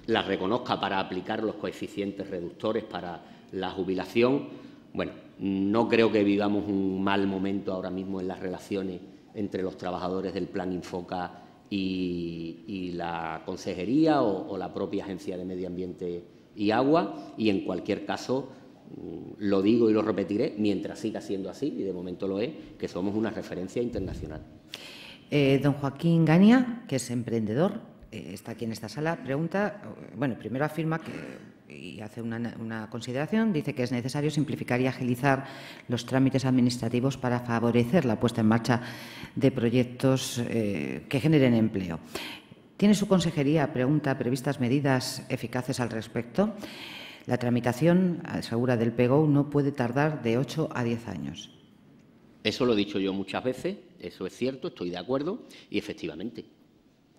S3: la reconozca para aplicar los coeficientes reductores para la jubilación. Bueno, no creo que vivamos un mal momento ahora mismo en las relaciones entre los trabajadores del Plan Infoca y la Consejería o la propia Agencia de Medio Ambiente y Agua, y en cualquier caso, lo digo y lo repetiré, mientras siga siendo así, y de momento lo es, que somos una referencia internacional.
S1: Don Joaquín Gania, que es emprendedor, está aquí en esta sala, pregunta, bueno, primero afirma que, y hace una consideración, dice que es necesario simplificar y agilizar los trámites administrativos para favorecer la puesta en marcha de proyectos que generen empleo. ¿Tiene su consejería, pregunta, previstas medidas eficaces al respecto? La tramitación, asegura, del PGO no puede tardar de 8 a 10 años.
S3: Eso lo he dicho yo muchas veces, eso es cierto, estoy de acuerdo, y efectivamente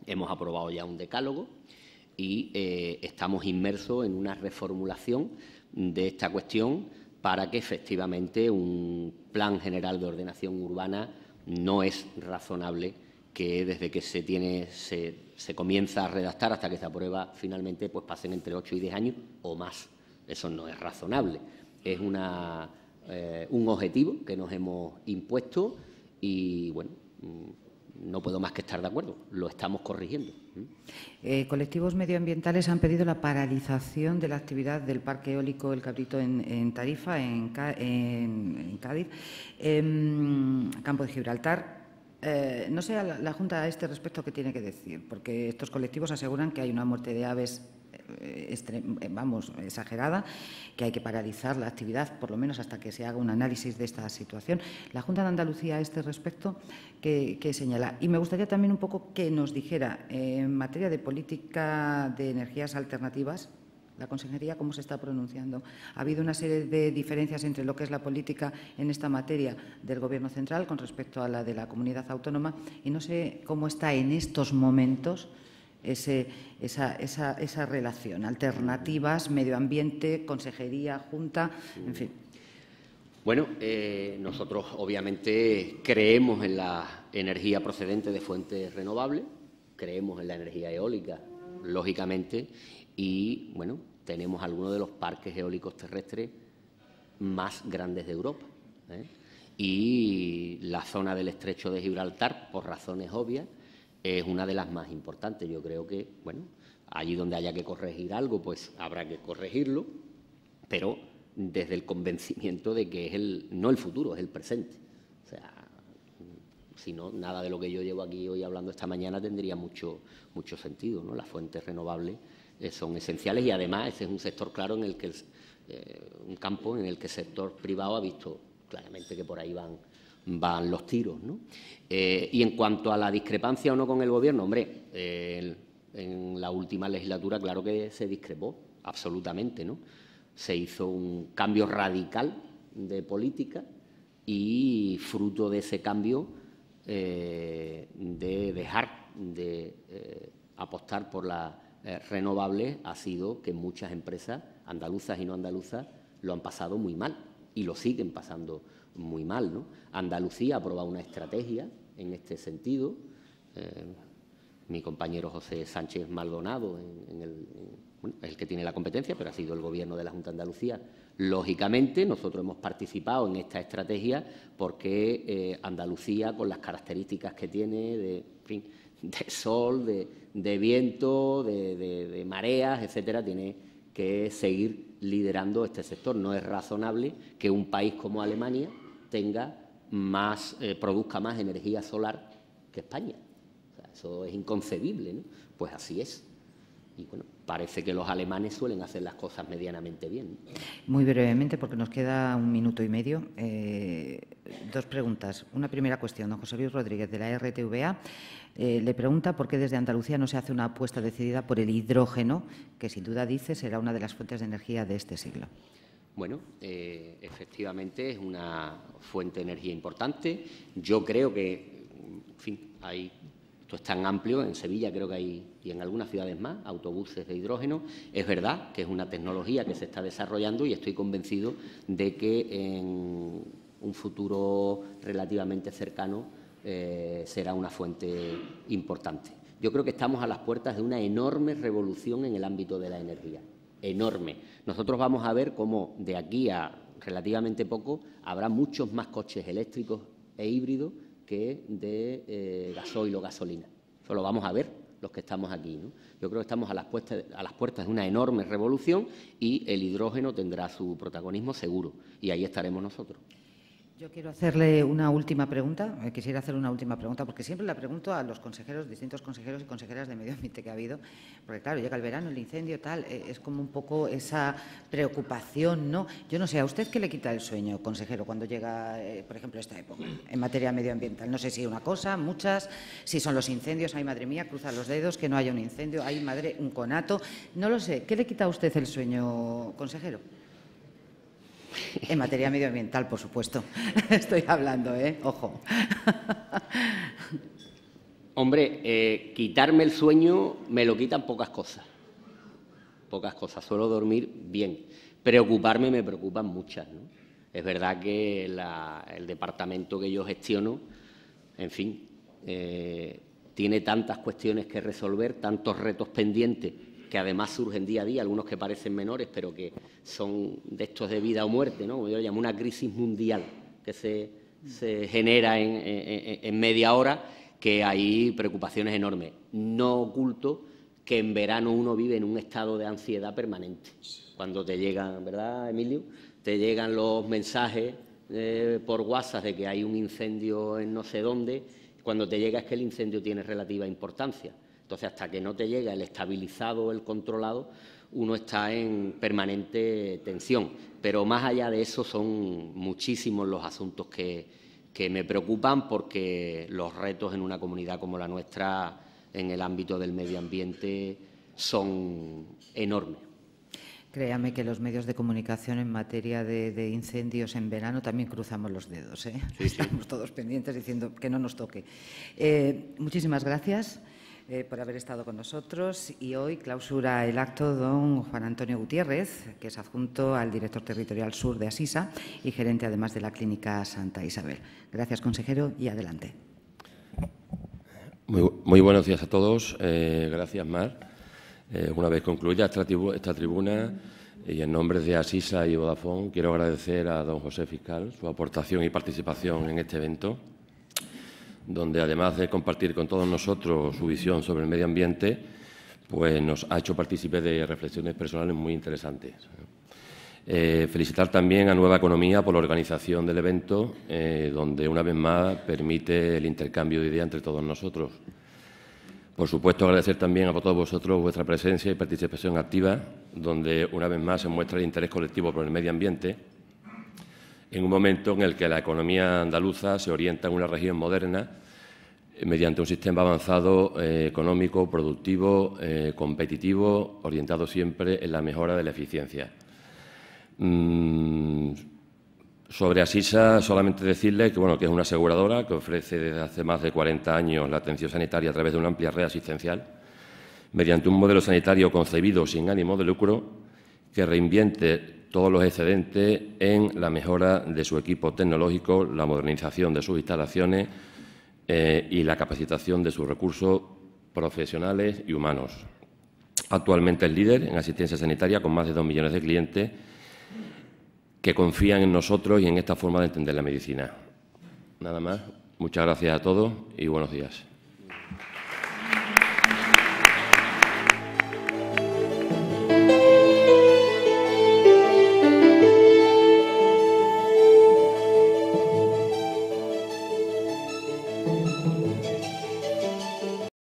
S3: hemos aprobado ya un decálogo y estamos inmersos en una reformulación de esta cuestión para que efectivamente un plan general de ordenación urbana no es razonable que desde que se comienza a redactar hasta que se aprueba finalmente, pues pasen entre 8 y 10 años o más. Eso no es razonable. Es un objetivo que nos hemos impuesto y, bueno, no puedo más que estar de acuerdo. Lo estamos corrigiendo.
S1: Colectivos medioambientales han pedido la paralización de la actividad del Parque Eólico El Cabrito en Tarifa, en Cádiz, Campo de Gibraltar. No sé la Junta a este respecto qué tiene que decir, porque estos colectivos aseguran que hay una muerte de aves exagerada, que hay que paralizar la actividad, por lo menos hasta que se haga un análisis de esta situación. La Junta de Andalucía a este respecto, ¿qué señala? Y me gustaría también un poco que nos dijera, en materia de política de energías alternativas, ¿La Consejería cómo se está pronunciando? Ha habido una serie de diferencias entre lo que es la política en esta materia del Gobierno central con respecto a la de la comunidad autónoma y no sé cómo está en estos momentos esa relación, alternativas, medio ambiente, consejería, junta, en fin.
S3: Bueno, nosotros obviamente creemos en la energía procedente de fuentes renovables, creemos en la energía eólica, lógicamente, y bueno, tenemos algunos de los parques eólicos terrestres más grandes de Europa, ¿eh? Y la zona del Estrecho de Gibraltar, por razones obvias, es una de las más importantes. Yo creo que, bueno, allí donde haya que corregir algo, pues habrá que corregirlo, pero desde el convencimiento de que es no el futuro, es el presente. O sea, si no, nada de lo que yo llevo aquí hoy hablando esta mañana tendría mucho sentido, ¿no? Las fuentes renovables son esenciales y además ese es un sector claro en el que un campo en el que el sector privado ha visto claramente que por ahí van los tiros, ¿no? Y en cuanto a la discrepancia o no con el Gobierno, hombre, en la última legislatura claro que se discrepó absolutamente, ¿no? Se hizo un cambio radical de política y fruto de ese cambio de dejar de apostar por las renovables ha sido que muchas empresas andaluzas y no andaluzas lo han pasado muy mal y lo siguen pasando muy mal, ¿no? Andalucía ha aprobado una estrategia en este sentido. Mi compañero José Sánchez Maldonado es el que tiene la competencia, pero ha sido el Gobierno de la Junta de Andalucía. Lógicamente, nosotros hemos participado en esta estrategia porque Andalucía, con las características que tiene de sol, de viento, de mareas, etcétera, tiene que seguir liderando este sector. No es razonable que un país como Alemania produzca más energía solar que España. O sea, eso es inconcebible, ¿no? Pues así es. Y bueno, parece que los alemanes suelen hacer las cosas medianamente bien.
S1: Muy brevemente, porque nos queda 1 minuto y medio. 2 preguntas. Una primera cuestión. Don José Luis Rodríguez, de la RTVA, le pregunta por qué desde Andalucía no se hace una apuesta decidida por el hidrógeno, que sin duda dice será una de las fuentes de energía de este siglo.
S3: Bueno, efectivamente es una fuente de energía importante. Yo creo que, en fin, esto es tan amplio, en Sevilla creo que hay, y en algunas ciudades más, autobuses de hidrógeno. Es verdad que es una tecnología que se está desarrollando y estoy convencido de que en un futuro relativamente cercano será una fuente importante. Yo creo que estamos a las puertas de una enorme revolución en el ámbito de la energía, enorme. Nosotros vamos a ver cómo de aquí a relativamente poco habrá muchos más coches eléctricos e híbridos que de gasoil o gasolina. Eso lo vamos a ver los que estamos aquí, ¿no? Yo creo que estamos a las puertas de una enorme revolución y el hidrógeno tendrá su protagonismo seguro y ahí estaremos nosotros.
S1: Yo quiero hacerle una última pregunta. Quisiera hacer una última pregunta porque siempre la pregunto a los consejeros, distintos consejeros y consejeras de medio ambiente que ha habido, porque claro, llega el verano, el incendio, tal, es como un poco esa preocupación, ¿no? Yo no sé, ¿a usted qué le quita el sueño, consejero, cuando llega, por ejemplo, esta época en materia medioambiental? No sé si una cosa, muchas, si son los incendios, ay madre mía, cruza los dedos, que no haya un incendio, ay madre, un conato, no lo sé. ¿Qué le quita a usted el sueño, consejero? En materia medioambiental, por supuesto. Estoy hablando, ojo.
S3: Hombre, quitarme el sueño me lo quitan pocas cosas. Pocas cosas. Suelo dormir bien. Preocuparme me preocupan muchas, ¿no? Es verdad que el departamento que yo gestiono, en fin, tiene tantas cuestiones que resolver, tantos retos pendientes, que además surgen día a día, algunos que parecen menores, pero que son de estos de vida o muerte, ¿no? Como yo lo llamo, una crisis mundial que se genera en media hora, que hay preocupaciones enormes. No oculto que en verano uno vive en un estado de ansiedad permanente. Cuando te llegan, ¿verdad, Emilio? Te llegan los mensajes por WhatsApp de que hay un incendio en no sé dónde. Cuando te llega es que el incendio tiene relativa importancia. Entonces, hasta que no te llega el estabilizado, el controlado, uno está en permanente tensión. Pero más allá de eso son muchísimos los asuntos que me preocupan porque los retos en una comunidad como la nuestra en el ámbito del medio ambiente son enormes.
S1: Créame que los medios de comunicación en materia de incendios en verano también cruzamos los dedos, ¿eh?
S3: Sí, sí.
S1: Estamos todos pendientes diciendo que no nos toque. Muchísimas gracias por haber estado con nosotros y hoy clausura el acto don Juan Antonio Gutiérrez, que es adjunto al director territorial sur de Asisa y gerente además de la Clínica Santa Isabel. Gracias, consejero, y adelante.
S4: Muy buenos días a todos. Gracias, Mar. Una vez concluida esta tribuna y en nombre de Asisa y Vodafone, quiero agradecer a don José Fiscal su aportación y participación en este evento, donde además de compartir con todos nosotros su visión sobre el medio ambiente, pues nos ha hecho partícipes de reflexiones personales muy interesantes. Felicitar también a Nueva Economía por la organización del evento, donde una vez más permite el intercambio de ideas entre todos nosotros. Por supuesto, agradecer también a todos vosotros vuestra presencia y participación activa, donde una vez más se muestra el interés colectivo por el medio ambiente, en un momento en el que la economía andaluza se orienta en una región moderna mediante un sistema avanzado económico, productivo, competitivo, orientado siempre en la mejora de la eficiencia. Sobre Asisa, solamente decirle que, que es una aseguradora que ofrece desde hace más de 40 años la atención sanitaria a través de una amplia red asistencial, mediante un modelo sanitario concebido sin ánimo de lucro, que reinvierte todos los excedentes en la mejora de su equipo tecnológico, la modernización de sus instalaciones y la capacitación de sus recursos profesionales y humanos. Actualmente es líder en asistencia sanitaria con más de 2 millones de clientes que confían en nosotros y en esta forma de entender la medicina. Nada más. Muchas gracias a todos y buenos días.